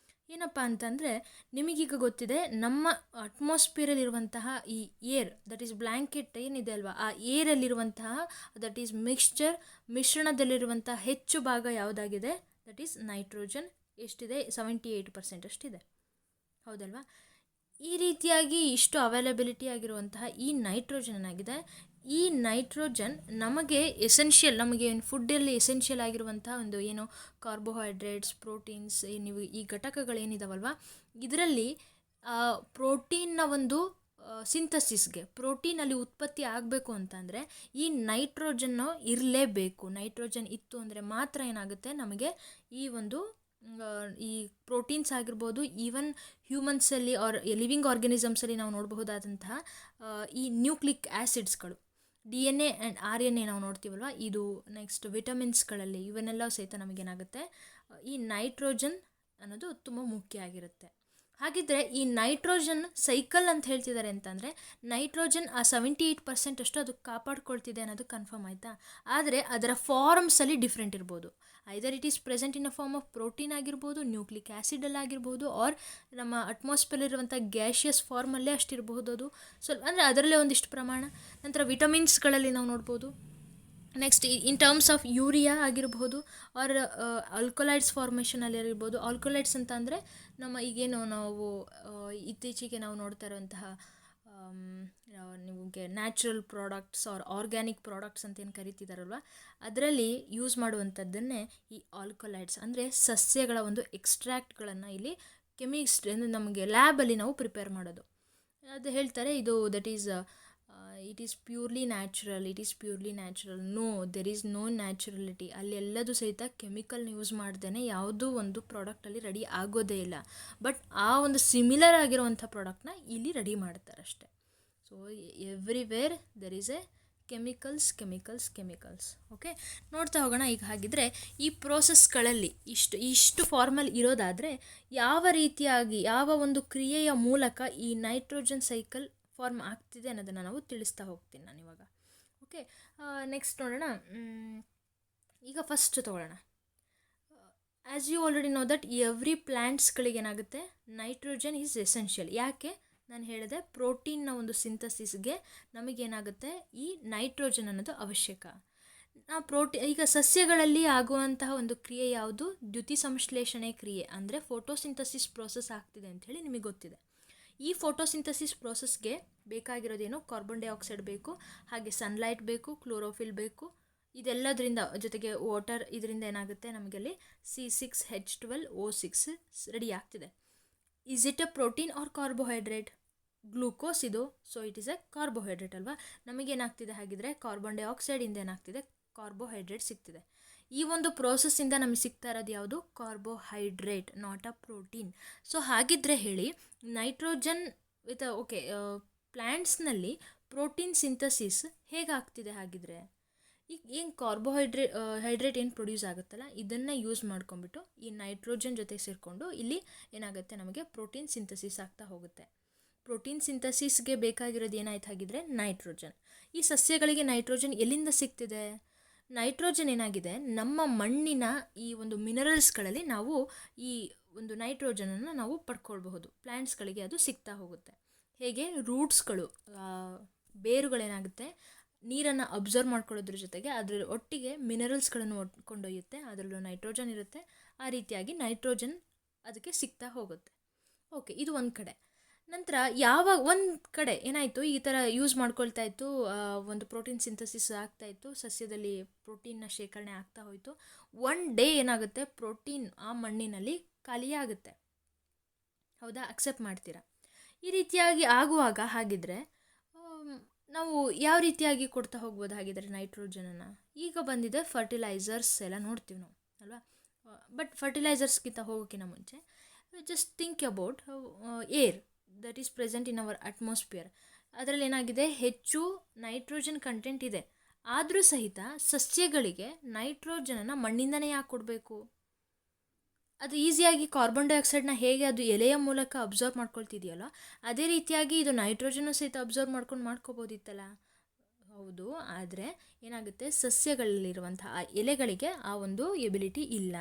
ಏನಪ್ಪ ಅಂತಂದರೆ, ನಿಮಗೀಗ ಗೊತ್ತಿದೆ, ನಮ್ಮ ಅಟ್ಮಾಸ್ಫಿಯರಲ್ಲಿರುವಂತಹ ಈ ಏರ್, ದಟ್ ಈಸ್ ಬ್ಲ್ಯಾಂಕೆಟ್ ಏನಿದೆ ಅಲ್ವಾ, ಆ ಏರಲ್ಲಿರುವಂತಹ ದಟ್ ಈಸ್ ಮಿಶ್ರಣದಲ್ಲಿರುವಂತಹ ಹೆಚ್ಚು ಭಾಗ ಯಾವುದಾಗಿದೆ, ದಟ್ ಈಸ್ ನೈಟ್ರೋಜನ್. ಎಷ್ಟಿದೆ? 78% ಅಷ್ಟಿದೆ, ಹೌದಲ್ವಾ? ಈ ರೀತಿಯಾಗಿ ಇಷ್ಟು ಅವೈಲಬಿಲಿಟಿ ಆಗಿರುವಂತಹ ಈ ನೈಟ್ರೋಜನ್ ಏನಾಗಿದೆ, ಈ ನೈಟ್ರೋಜನ್ ನಮಗೆ ಎಸೆನ್ಷಿಯಲ್, ನಮಗೆ ಫುಡ್ಡಲ್ಲಿ ಎಸೆನ್ಷಿಯಲ್ ಆಗಿರುವಂಥ ಒಂದು ಏನು ಕಾರ್ಬೋಹೈಡ್ರೇಟ್ಸ್, ಪ್ರೋಟೀನ್ಸ್, ನೀವು ಈ ಘಟಕಗಳೇನಿದಾವಲ್ವ, ಇದರಲ್ಲಿ ಪ್ರೋಟೀನ್ನ ಒಂದು ಸಿಂಥಸಿಸ್ಗೆ, ಪ್ರೋಟೀನಲ್ಲಿ ಉತ್ಪತ್ತಿ ಆಗಬೇಕು ಅಂತಂದರೆ ಈ ನೈಟ್ರೋಜನ್ನು ಇರಲೇಬೇಕು. ನೈಟ್ರೋಜನ್ ಇತ್ತು ಅಂದರೆ ಮಾತ್ರ ಏನಾಗುತ್ತೆ, ನಮಗೆ ಈ ಒಂದು ಈ ಪ್ರೋಟೀನ್ಸ್ ಆಗಿರ್ಬೋದು, ಈವನ್ ಹ್ಯೂಮನ್ಸಲ್ಲಿ ಆರ್ ಲಿವಿಂಗ್ ಆರ್ಗನಿಸಮ್ಸಲ್ಲಿ ನಾವು ನೋಡಬಹುದಾದಂತಹ ಈ ನ್ಯೂಕ್ಲಿಕ್ ಆ್ಯಸಿಡ್ಸ್ಗಳು, DNA ಆ್ಯಂಡ್ RNA ನಾವು ನೋಡ್ತೀವಲ್ವ, ಇದು ನೆಕ್ಸ್ಟ್ ವಿಟಮಿನ್ಸ್ಗಳಲ್ಲಿ ಇವನ್ನೆಲ್ಲ ಸಹಿತ ನಮಗೇನಾಗುತ್ತೆ, ಈ ನೈಟ್ರೋಜನ್ ಅನ್ನೋದು ತುಂಬ ಮುಖ್ಯ ಆಗಿರುತ್ತೆ. ಹಾಗಿದ್ದರೆ ಈ ನೈಟ್ರೋಜನ್ ಸೈಕಲ್ ಅಂತ ಹೇಳ್ತಿದ್ದಾರೆ ಅಂತಂದರೆ ನೈಟ್ರೋಜನ್ ಆ 78% ಅಷ್ಟು ಅದು ಕಾಪಾಡ್ಕೊಳ್ತಿದೆ ಅನ್ನೋದು ಕನ್ಫರ್ಮ್ ಆಯಿತಾ. ಆದರೆ ಅದರ ಫಾರ್ಮ್ಸಲ್ಲಿ ಡಿಫ್ರೆಂಟ್ ಇರ್ಬೋದು. Either it is present in a form of protein ಆಗಿರ್ಬೋದು, ನ್ಯೂಕ್ಲಿಕ್ ಆ್ಯಸಿಡಲ್ಲಿ ಆಗಿರ್ಬೋದು, ಆರ್ ನಮ್ಮ ಅಟ್ಮಾಸ್ಫಿಯರಲ್ಲಿರುವಂಥ ಗ್ಯಾಷಿಯಸ್ ಫಾರ್ಮಲ್ಲೇ ಅಷ್ಟಿರ್ಬೋದು. ಅದು ಸ್ವಲ್ಪ ಅಂದರೆ ಅದರಲ್ಲೇ ಒಂದಿಷ್ಟು ಪ್ರಮಾಣ. ನಂತರ ವಿಟಮಿನ್ಸ್ಗಳಲ್ಲಿ ನಾವು ನೋಡ್ಬೋದು. Next in terms of urea ಆಗಿರ್ಬೋದು, ಆರ್ ಆಲ್ಕೊಲೈಡ್ಸ್ ಫಾರ್ಮೇಷನಲ್ಲಿ ಇರ್ಬೋದು. ಆಲ್ಕೊಲೈಡ್ಸ್ ಅಂತ ಅಂದರೆ ನಮ್ಮ ಈಗೇನು ನಾವು ಇತ್ತೀಚೆಗೆ ನಾವು ನೋಡ್ತಾ ಇರುವಂತಹ ನಿಮಗೆ natural products are organic products ಅಂತ ಏನು ಕರಿತಿದ್ದಾರಲ್ವ, ಅದರಲ್ಲಿ ಯೂಸ್ ಮಾಡುವಂಥದ್ದನ್ನೇ ಈ ಆಲ್ಕೊಲೈಡ್ಸ್ ಅಂದರೆ ಸಸ್ಯಗಳ ಒಂದು ಎಕ್ಸ್ಟ್ರಾಕ್ಟ್ಗಳನ್ನು ಇಲ್ಲಿ ಕೆಮಿಸ್ಟ್ರಿ ಅಂದರೆ ನಮಗೆ ಲ್ಯಾಬಲ್ಲಿ ನಾವು ಪ್ರಿಪೇರ್ ಮಾಡೋದು. ಅದು ಹೇಳ್ತಾರೆ ಇದು that is it is purely natural. There is no naturality. ಅಲ್ಲಿ ಎಲ್ಲದೂ ಸಹಿತ ಕೆಮಿಕಲ್ನ ಯೂಸ್ ಮಾಡ್ದೇ ಯಾವುದೂ ಒಂದು ಪ್ರಾಡಕ್ಟಲ್ಲಿ ರೆಡಿ ಆಗೋದೇ ಇಲ್ಲ. ಬಟ್ ಆ ಒಂದು ಸಿಮಿಲರ್ ಆಗಿರುವಂಥ ಪ್ರಾಡಕ್ಟ್ನ ಇಲ್ಲಿ ರೆಡಿ ಮಾಡ್ತಾರೆ ಅಷ್ಟೆ. So everywhere there is A chemicals. Okay, ನೋಡ್ತಾ ಹೋಗೋಣ. ಈಗ ಹಾಗಿದ್ರೆ ಈ ಪ್ರೋಸೆಸ್ಗಳಲ್ಲಿ ಇಷ್ಟು ಫಾರ್ಮಲ್ ಇರೋದಾದರೆ ಯಾವ ರೀತಿಯಾಗಿ ಯಾವ ಒಂದು ಕ್ರಿಯೆಯ ಮೂಲಕ ಈ ನೈಟ್ರೋಜನ್ ಸೈಕಲ್ ಫಾರ್ಮ್ ಆಗ್ತಿದೆ ಅನ್ನೋದನ್ನು ನಾವು ತಿಳಿಸ್ತಾ ಹೋಗ್ತೀನಿ ನಾನು ಇವಾಗ. ಓಕೆ, ನೆಕ್ಸ್ಟ್ ನೋಡೋಣ. ಈಗ ಫಸ್ಟ್ ತೊಗೊಳ್ಳೋಣ. As you already know that every ಪ್ಲ್ಯಾಂಟ್ಸ್ಗಳಿಗೆ ಏನಾಗುತ್ತೆ, ನೈಟ್ರೋಜನ್ ಈಸ್ ಎಸೆನ್ಷಿಯಲ್. ಯಾಕೆ ನಾನು ಹೇಳಿದೆ, ಪ್ರೋಟೀನ್ನ ಒಂದು ಸಿಂಥಸಿಸ್ಗೆ ನಮಗೇನಾಗುತ್ತೆ ಈ ನೈಟ್ರೋಜನ್ ಅನ್ನೋದು ಅವಶ್ಯಕ. ಈಗ ಸಸ್ಯಗಳಲ್ಲಿ ಆಗುವಂತಹ ಒಂದು ಕ್ರಿಯೆ ಯಾವುದು, ದ್ಯುತಿ ಸಂಶ್ಲೇಷಣೆ ಕ್ರಿಯೆ, ಅಂದರೆ ಫೋಟೋಸಿಂಥಸಿಸ್ ಪ್ರೋಸೆಸ್ ಆಗ್ತಿದೆ ಅಂಥೇಳಿ ನಿಮಗೆ ಗೊತ್ತಿದೆ. ಈ ಫೋಟೋಸಿಂಥಸಿಸ್ ಪ್ರೋಸೆಸ್ಗೆ ಬೇಕಾಗಿರೋದೇನು, ಕಾರ್ಬನ್ ಡೈಆಕ್ಸೈಡ್ ಬೇಕು, ಹಾಗೆ ಸನ್ಲೈಟ್ ಬೇಕು, ಕ್ಲೋರೋಫಿಲ್ ಬೇಕು. ಇದೆಲ್ಲದರಿಂದ ಜೊತೆಗೆ ವಾಟರ್, ಇದರಿಂದ ಏನಾಗುತ್ತೆ ನಮಗಲ್ಲಿ C6H12O6 ರೆಡಿ ಆಗ್ತಿದೆ. Is it a protein or carbohydrate? Glucose ಇದು, so it is a carbohydrate ಅಲ್ವಾ. ನಮಗೇನಾಗ್ತಿದೆ ಹಾಗಿದ್ರೆ, ಕಾರ್ಬನ್ ಡೈಆಕ್ಸೈಡಿಂದ ಏನಾಗ್ತಿದೆ, ಕಾರ್ಬೋಹೈಡ್ರೇಟ್ ಸಿಗ್ತಿದೆ. ಈ ಒಂದು ಪ್ರೋಸೆಸ್ಸಿಂದ ನಮಗೆ ಸಿಗ್ತಾ ಇರೋದು ಯಾವುದು, carbohydrate, not a protein. So ಹಾಗಿದ್ರೆ ಹೇಳಿ, ನೈಟ್ರೋಜನ್ ಪ್ಲ್ಯಾಂಟ್ಸ್ನಲ್ಲಿ ಪ್ರೋಟೀನ್ ಸಿಂಥಸಿಸ್ ಹೇಗಾಗ್ತಿದೆ ಹಾಗಿದ್ರೆ? ಈಗ ಏನು ಹೈಡ್ರೇಟ್ ಏನು ಪ್ರೊಡ್ಯೂಸ್ ಆಗುತ್ತಲ್ಲ, ಇದನ್ನು ಯೂಸ್ ಮಾಡ್ಕೊಂಡ್ಬಿಟ್ಟು ಈ ನೈಟ್ರೋಜನ್ ಜೊತೆ ಸೇರಿಕೊಂಡು ಇಲ್ಲಿ ಏನಾಗುತ್ತೆ, ನಮಗೆ ಪ್ರೋಟೀನ್ ಸಿಂಥಸಿಸ್ ಆಗ್ತಾ ಹೋಗುತ್ತೆ. ಪ್ರೋಟೀನ್ ಸಿಂಥಸಿಸ್ಗೆ ಬೇಕಾಗಿರೋದು ಏನಾಯ್ತು ಹಾಗಿದ್ರೆ, ನೈಟ್ರೋಜನ್. ಈ ಸಸ್ಯಗಳಿಗೆ ನೈಟ್ರೋಜನ್ ಎಲ್ಲಿಂದ ಸಿಗ್ತಿದೆ? ನೈಟ್ರೋಜನ್ ಏನಾಗಿದೆ, ನಮ್ಮ ಮಣ್ಣಿನ ಈ ಒಂದು ಮಿನರಲ್ಸ್ಗಳಲ್ಲಿ ನಾವು ಈ ಒಂದು ನೈಟ್ರೋಜನನ್ನು ನಾವು ಪಡ್ಕೊಳ್ಬಹುದು. ಪ್ಲ್ಯಾಂಟ್ಸ್ಗಳಿಗೆ ಅದು ಸಿಗ್ತಾ ಹೋಗುತ್ತೆ. ಹೇಗೆ, ರೂಟ್ಸ್ಗಳು, ಬೇರುಗಳೇನಾಗುತ್ತೆ, ನೀರನ್ನು ಅಬ್ಸರ್ವ್ ಮಾಡ್ಕೊಳ್ಳೋದ್ರ ಜೊತೆಗೆ ಅದರ ಒಟ್ಟಿಗೆ ಮಿನರಲ್ಸ್ಗಳನ್ನು ಕೊಂಡೊಯ್ಯುತ್ತೆ, ಅದರಲ್ಲೂ ನೈಟ್ರೋಜನ್ ಇರುತ್ತೆ. ಆ ರೀತಿಯಾಗಿ ನೈಟ್ರೋಜನ್ ಅದಕ್ಕೆ ಸಿಗ್ತಾ ಹೋಗುತ್ತೆ. ಓಕೆ, ಇದು ಒಂದು ಕಡೆ. ನಂತರ ಒಂದು ಕಡೆ ಏನಾಯಿತು, ಈ ಥರ ಯೂಸ್ ಮಾಡ್ಕೊಳ್ತಾ ಇತ್ತು, ಒಂದು ಪ್ರೋಟೀನ್ ಸಿಂಥಸಿಸ್ ಆಗ್ತಾಯಿತ್ತು, ಸಸ್ಯದಲ್ಲಿ ಪ್ರೋಟೀನ್ನ ಶೇಖರಣೆ ಆಗ್ತಾ ಹೋಯಿತು. ಒನ್ ಡೇ ಏನಾಗುತ್ತೆ, ಪ್ರೋಟೀನ್ ಆ ಮಣ್ಣಿನಲ್ಲಿ ಖಾಲಿಯಾಗುತ್ತೆ. ಹೌದಾ, ಅಕ್ಸೆಪ್ಟ್ ಮಾಡ್ತೀರಾ? ಈ ರೀತಿಯಾಗಿ ಆಗುವಾಗ ಹಾಗಿದ್ರೆ ನಾವು ಯಾವ ರೀತಿಯಾಗಿ ಕೊಡ್ತಾ ಹೋಗ್ಬೋದು ಹಾಗಿದ್ರೆ ನೈಟ್ರೋಜನನ್ನು? ಈಗ ಬಂದಿದೆ ಫರ್ಟಿಲೈಸರ್ಸ್ ಎಲ್ಲ ನೋಡ್ತೀವಿ ನಾವು ಅಲ್ವಾ. ಬಟ್ ಫರ್ಟಿಲೈಸರ್ಸ್ಗಿಂತ ಹೋಗೋಕ್ಕಿಂತ ಮುಂಚೆ just think about air that is present in our atmosphere. ಅದರಲ್ಲಿ ಏನಾಗಿದೆ, ಹೆಚ್ಚು ನೈಟ್ರೋಜನ್ ಕಂಟೆಂಟ್ ಇದೆ. ಆದರೂ ಸಹಿತ ಸಸ್ಯಗಳಿಗೆ ನೈಟ್ರೋಜನನ್ನು ಮಣ್ಣಿಂದನೇ ಯಾಕೆ ಕೊಡಬೇಕು? ಅದು ಈಸಿಯಾಗಿ ಕಾರ್ಬನ್ ಡೈಆಕ್ಸೈಡ್ನ ಹೇಗೆ ಅದು ಎಲೆಯ ಮೂಲಕ ಅಬ್ಸರ್ವ್ ಮಾಡ್ಕೊಳ್ತಿದೆಯಲ್ಲ, ಅದೇ ರೀತಿಯಾಗಿ ಇದು ನೈಟ್ರೋಜನ್ನು ಸಹಿತ ಅಬ್ಸರ್ವ್ ಮಾಡ್ಕೋಬೋದಿತ್ತಲ್ಲ. ಹೌದು, ಆದರೆ ಏನಾಗುತ್ತೆ, ಸಸ್ಯಗಳಲ್ಲಿರುವಂತಹ ಎಲೆಗಳಿಗೆ ಆ ಒಂದು ಎಬಿಲಿಟಿ ಇಲ್ಲ.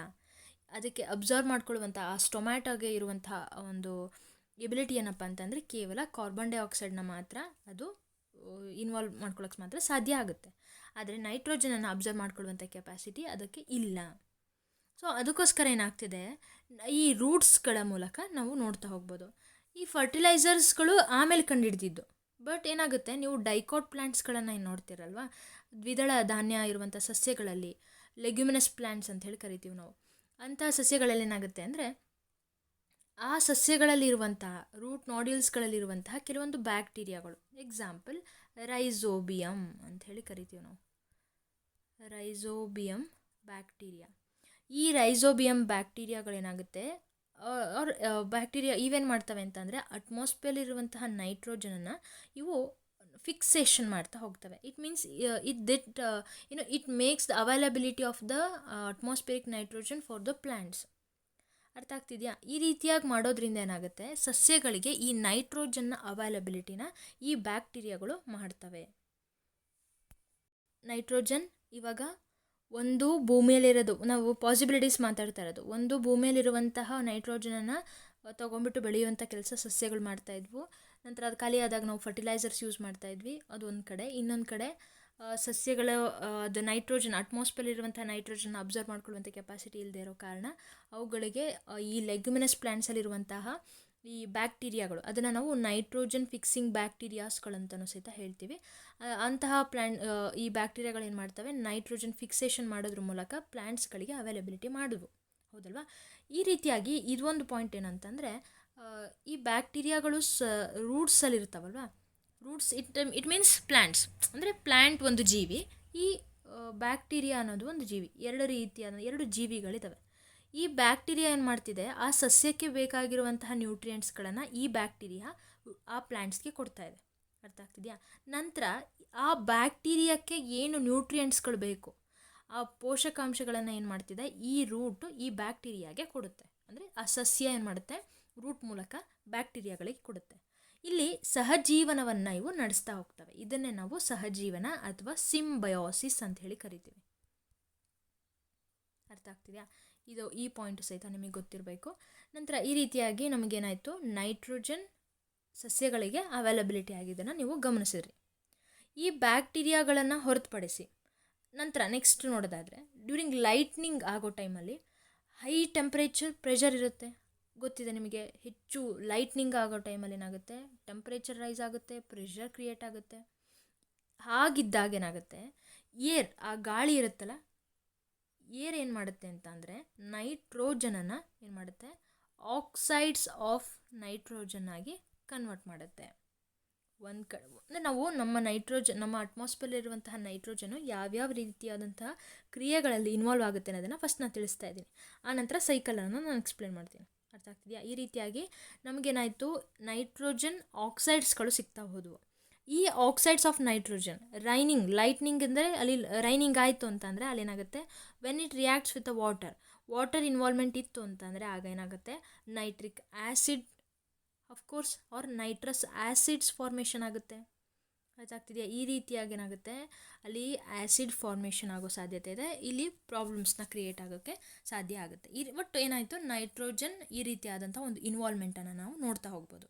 ಅದಕ್ಕೆ ಅಬ್ಸರ್ವ್ ಮಾಡ್ಕೊಳ್ಳುವಂಥ ಆ ಸ್ಟೊಮ್ಯಾಟೋಗೆ ಇರುವಂತಹ ಒಂದು ಎಬಿಲಿಟಿ ಏನಪ್ಪ ಅಂತಂದರೆ, ಕೇವಲ ಕಾರ್ಬನ್ ಡೈಆಕ್ಸೈಡ್ನ ಮಾತ್ರ ಅದು ಇನ್ವಾಲ್ವ್ ಮಾಡ್ಕೊಳ್ಳೋಕ್ಕೆ ಮಾತ್ರ ಸಾಧ್ಯ ಆಗುತ್ತೆ. ಆದರೆ ನೈಟ್ರೋಜನನ್ನು ಅಬ್ಸರ್ವ್ ಮಾಡ್ಕೊಳ್ಳುವಂಥ ಕೆಪಾಸಿಟಿ ಅದಕ್ಕೆ ಇಲ್ಲ. ಸೊ ಅದಕ್ಕೋಸ್ಕರ ಏನಾಗ್ತಿದೆ, ಈ ರೂಟ್ಸ್ಗಳ ಮೂಲಕ ನಾವು ನೋಡ್ತಾ ಹೋಗ್ಬೋದು. ಈ ಫರ್ಟಿಲೈಸರ್ಸ್ಗಳು ಆಮೇಲೆ ಕಂಡುಹಿಡಿದಿದ್ದು. ಬಟ್ ಏನಾಗುತ್ತೆ, ನೀವು ಡೈಕಾಟ್ ಪ್ಲ್ಯಾಂಟ್ಸ್ಗಳನ್ನು ಏನು ನೋಡ್ತೀರಲ್ವ, ದ್ವಿದಳ ಧಾನ್ಯ ಇರುವಂಥ ಸಸ್ಯಗಳಲ್ಲಿ, ಲೆಗ್ಯುಮಿನಸ್ ಪ್ಲ್ಯಾಂಟ್ಸ್ ಅಂತ ಹೇಳಿ ಕರಿತೀವಿ ನಾವು. ಅಂಥ ಸಸ್ಯಗಳಲ್ಲಿ ಏನಾಗುತ್ತೆ ಅಂದರೆ, ಆ ಸಸ್ಯಗಳಲ್ಲಿರುವಂತಹ ರೂಟ್ ನಾಡ್ಯೂಲ್ಸ್ಗಳಲ್ಲಿರುವಂತಹ ಕೆಲವೊಂದು ಬ್ಯಾಕ್ಟೀರಿಯಾಗಳು, ಎಕ್ಸಾಂಪಲ್ ರೈಝೋಬಿಯಮ್ ಅಂತ ಹೇಳಿ ಕರಿತೀವಿ ನಾವು, ರೈಝೋಬಿಯಮ್ ಬ್ಯಾಕ್ಟೀರಿಯಾ. ಈ ರೈಝೋಬಿಯಮ್ ಬ್ಯಾಕ್ಟೀರಿಯಾಗಳೇನಾಗುತ್ತೆ, ಬ್ಯಾಕ್ಟೀರಿಯಾ ಇವೇನು ಮಾಡ್ತವೆ ಅಂತಂದರೆ, ಅಟ್ಮಾಸ್ಫಿಯರ್ಲಿರುವಂತಹ ನೈಟ್ರೋಜನನ್ನು ಇವು ಫಿಕ್ಸೇಷನ್ ಮಾಡ್ತಾ ಹೋಗ್ತವೆ. It means it makes the availability of the atmospheric nitrogen for the plants. ಅರ್ಥ ಆಗ್ತಿದೆಯಾ? ಈ ರೀತಿಯಾಗಿ ಮಾಡೋದ್ರಿಂದ ಏನಾಗುತ್ತೆ, ಸಸ್ಯಗಳಿಗೆ ಈ ನೈಟ್ರೋಜನ್ನ ಅವೈಲಬಿಲಿಟಿನ ಈ ಬ್ಯಾಕ್ಟೀರಿಯಾಗಳು ಮಾಡ್ತವೆ. ನೈಟ್ರೋಜನ್ ಇವಾಗ ಒಂದು ಭೂಮಿಯಲ್ಲಿರೋದು, ನಾವು ಪಾಸಿಬಿಲಿಟೀಸ್ ಮಾತಾಡ್ತಾ ಇರೋದು, ಒಂದು ಭೂಮಿಯಲ್ಲಿರುವಂತಹ ನೈಟ್ರೋಜನನ್ನು ತೊಗೊಂಡ್ಬಿಟ್ಟು ಬೆಳೆಯುವಂಥ ಕೆಲಸ ಸಸ್ಯಗಳು ಮಾಡ್ತಾಯಿದ್ವು. ನಂತರ ಅದು ಖಾಲಿ ಆದಾಗ ನಾವು ಫರ್ಟಿಲೈಸರ್ಸ್ ಯೂಸ್ ಮಾಡ್ತಾಯಿದ್ವಿ, ಅದು ಒಂದು ಕಡೆ. ಇನ್ನೊಂದು ಕಡೆ ಸಸ್ಯಗಳ ಅದು ನೈಟ್ರೋಜನ್, ಅಟ್ಮಾಸ್ಫಿಯರಲ್ಲಿರುವಂಥ ನೈಟ್ರೋಜನ್ ಅಬ್ಸರ್ವ್ ಮಾಡ್ಕೊಳ್ಳುವಂಥ ಕೆಪಾಸಿಟಿ ಇಲ್ಲದೆ ಇರೋ ಕಾರಣ ಅವುಗಳಿಗೆ ಈ ಲೆಗ್ಯುಮಿನಸ್ ಪ್ಲ್ಯಾಂಟ್ಸಲ್ಲಿರುವಂತಹ ಈ ಬ್ಯಾಕ್ಟೀರಿಯಾಗಳು, ಅದನ್ನು ನಾವು ನೈಟ್ರೋಜನ್ ಫಿಕ್ಸಿಂಗ್ ಬ್ಯಾಕ್ಟೀರಿಯಾಸ್ಗಳಂತಲೂ ಸಹಿತ ಹೇಳ್ತೀವಿ. ಅಂತಹ ಈ ಬ್ಯಾಕ್ಟೀರಿಯಾಗಳು ಏನು ಮಾಡ್ತವೆ, ನೈಟ್ರೋಜನ್ ಫಿಕ್ಸೇಷನ್ ಮಾಡೋದ್ರ ಮೂಲಕ ಪ್ಲ್ಯಾಂಟ್ಸ್ಗಳಿಗೆ ಅವೈಲಬಿಲಿಟಿ ಮಾಡಿದ್ವು, ಹೌದಲ್ವಾ? ಈ ರೀತಿಯಾಗಿ ಇದೊಂದು ಪಾಯಿಂಟ್ ಏನಂತಂದರೆ, ಈ ಬ್ಯಾಕ್ಟೀರಿಯಾಗಳು ರೂಟ್ಸಲ್ಲಿರ್ತಾವಲ್ವ, ರೂಟ್ಸ್ ಇಟ್ ಮೀನ್ಸ್ ಪ್ಲ್ಯಾಂಟ್ಸ್, ಅಂದರೆ ಪ್ಲ್ಯಾಂಟ್ ಒಂದು ಜೀವಿ, ಈ ಬ್ಯಾಕ್ಟೀರಿಯಾ ಅನ್ನೋದು ಒಂದು ಜೀವಿ. ಎರಡು ಜೀವಿಗಳಿದ್ದಾವೆ. ಈ ಬ್ಯಾಕ್ಟೀರಿಯಾ ಏನು ಮಾಡ್ತಿದೆ, ಆ ಸಸ್ಯಕ್ಕೆ ಬೇಕಾಗಿರುವಂತಹ ನ್ಯೂಟ್ರಿಯೆಂಟ್ಸ್ಗಳನ್ನು ಈ ಬ್ಯಾಕ್ಟೀರಿಯಾ ಆ ಪ್ಲ್ಯಾಂಟ್ಸ್ಗೆ ಕೊಡ್ತಾ ಇದೆ. ಅರ್ಥ ಆಗ್ತಿದೆಯಾ? ನಂತರ ಆ ಬ್ಯಾಕ್ಟೀರಿಯಾಕ್ಕೆ ಏನು ನ್ಯೂಟ್ರಿಯೆಂಟ್ಸ್ಗಳು ಬೇಕು, ಆ ಪೋಷಕಾಂಶಗಳನ್ನು ಏನು ಮಾಡ್ತಿದೆ, ಈ ರೂಟು ಈ ಬ್ಯಾಕ್ಟೀರಿಯಾಗೆ ಕೊಡುತ್ತೆ. ಅಂದರೆ ಆ ಸಸ್ಯ ಏನು ಮಾಡುತ್ತೆ, ರೂಟ್ ಮೂಲಕ ಬ್ಯಾಕ್ಟೀರಿಯಾಗಳಿಗೆ ಕೊಡುತ್ತೆ. ಇಲ್ಲಿ ಸಹಜೀವನವನ್ನು ಇವು ನಡೆಸ್ತಾ ಹೋಗ್ತವೆ. ಇದನ್ನೇ ನಾವು ಸಹಜೀವನ ಅಥವಾ ಸಿಂಬಯೋಸಿಸ್ ಅಂತ ಹೇಳಿ ಕರಿತೀವಿ. ಅರ್ಥ ಆಗ್ತಿದೆಯಾ? ಈ ಪಾಯಿಂಟು ಸಹಿತ ನಿಮಗೆ ಗೊತ್ತಿರಬೇಕು. ನಂತರ ಈ ರೀತಿಯಾಗಿ ನಮಗೇನಾಯಿತು, ನೈಟ್ರೋಜನ್ ಸಸ್ಯಗಳಿಗೆ ಅವೈಲಬಿಲಿಟಿ ಆಗಿದ್ದನ್ನು ನೀವು ಗಮನಿಸಿದ್ರಿ. ಈ ಬ್ಯಾಕ್ಟೀರಿಯಾಗಳನ್ನು ಹೊರತುಪಡಿಸಿ ನಂತರ ನೆಕ್ಸ್ಟ್ ನೋಡೋದಾದರೆ, ಡ್ಯೂರಿಂಗ್ ಲೈಟ್ನಿಂಗ್ ಆಗೋ ಟೈಮಲ್ಲಿ ಹೈ ಟೆಂಪ್ರೇಚರ್ ಪ್ರೆಷರ್ ಇರುತ್ತೆ, ಗೊತ್ತಿದೆ ನಿಮಗೆ. ಹೆಚ್ಚು ಲೈಟ್ನಿಂಗ್ ಆಗೋ ಟೈಮಲ್ಲಿ ಏನಾಗುತ್ತೆ, ಟೆಂಪ್ರೇಚರ್ ರೈಸ್ ಆಗುತ್ತೆ, ಪ್ರೆಷರ್ ಕ್ರಿಯೇಟ್ ಆಗುತ್ತೆ. ಹಾಗಿದ್ದಾಗ ಏನಾಗುತ್ತೆ, ಆ ಗಾಳಿ ಇರುತ್ತಲ್ಲ, ಏನು ಮಾಡುತ್ತೆ ಅಂತ ಅಂದರೆ ನೈಟ್ರೋಜನನ್ನು ಏನು ಮಾಡುತ್ತೆ, ಆಕ್ಸೈಡ್ಸ್ ಆಫ್ ನೈಟ್ರೋಜನ್ ಆಗಿ ಕನ್ವರ್ಟ್ ಮಾಡುತ್ತೆ. ಅಂದರೆ ನಾವು ನಮ್ಮ ಅಟ್ಮಾಸ್ಫಿಯರಲ್ಲಿರುವಂತಹ ನೈಟ್ರೋಜನು ಯಾವ್ಯಾವ ರೀತಿಯಾದಂತಹ ಕ್ರಿಯೆಗಳಲ್ಲಿ ಇನ್ವಾಲ್ವ್ ಆಗುತ್ತೆ ಅನ್ನೋದನ್ನು ಫಸ್ಟ್ ನಾನು ತಿಳಿಸ್ತಾ ಇದ್ದೀನಿ. ಆನಂತರ ಸೈಕಲನ್ನು ನಾನು ಎಕ್ಸ್ಪ್ಲೇನ್ ಮಾಡ್ತೀನಿ. ಅರ್ಥ ಆಗ್ತಿದೆಯಾ? ಈ ರೀತಿಯಾಗಿ ನಮಗೇನಾಯಿತು, ನೈಟ್ರೋಜನ್ ಆಕ್ಸೈಡ್ಸ್ಗಳು ಸಿಗ್ತಾ ಹೋದವು. ಈ ಆಕ್ಸೈಡ್ಸ್ ಆಫ್ ನೈಟ್ರೋಜನ್ ಲೈಟ್ನಿಂಗ್ ಅಂದರೆ ಅಲ್ಲಿ ರೈನಿಂಗ್ ಆಯಿತು ಅಂತಂದರೆ ಅಲ್ಲೇನಾಗುತ್ತೆ, when it reacts with a water involvement ಇತ್ತು ಅಂತಂದರೆ ಆಗ ಏನಾಗುತ್ತೆ, nitric acid of course or nitrous acids formation ಆಗುತ್ತೆ. ಅದಾಗ್ತಿದೆಯಾ? ಈ ರೀತಿಯಾಗಿ ಏನಾಗುತ್ತೆ, ಅಲ್ಲಿ ಆ್ಯಸಿಡ್ ಫಾರ್ಮೇಷನ್ ಆಗೋ ಸಾಧ್ಯತೆ ಇದೆ. ಇಲ್ಲಿ ಪ್ರಾಬ್ಲಮ್ಸ್ನ ಕ್ರಿಯೇಟ್ ಆಗೋಕ್ಕೆ ಸಾಧ್ಯ ಆಗುತ್ತೆ. ಒಟ್ಟು ಏನಾಯಿತು, ನೈಟ್ರೋಜನ್ ಈ ರೀತಿಯಾದಂಥ ಒಂದು ಇನ್ವಾಲ್ವ್ಮೆಂಟನ್ನು ನಾವು ನೋಡ್ತಾ ಹೋಗ್ಬೋದು.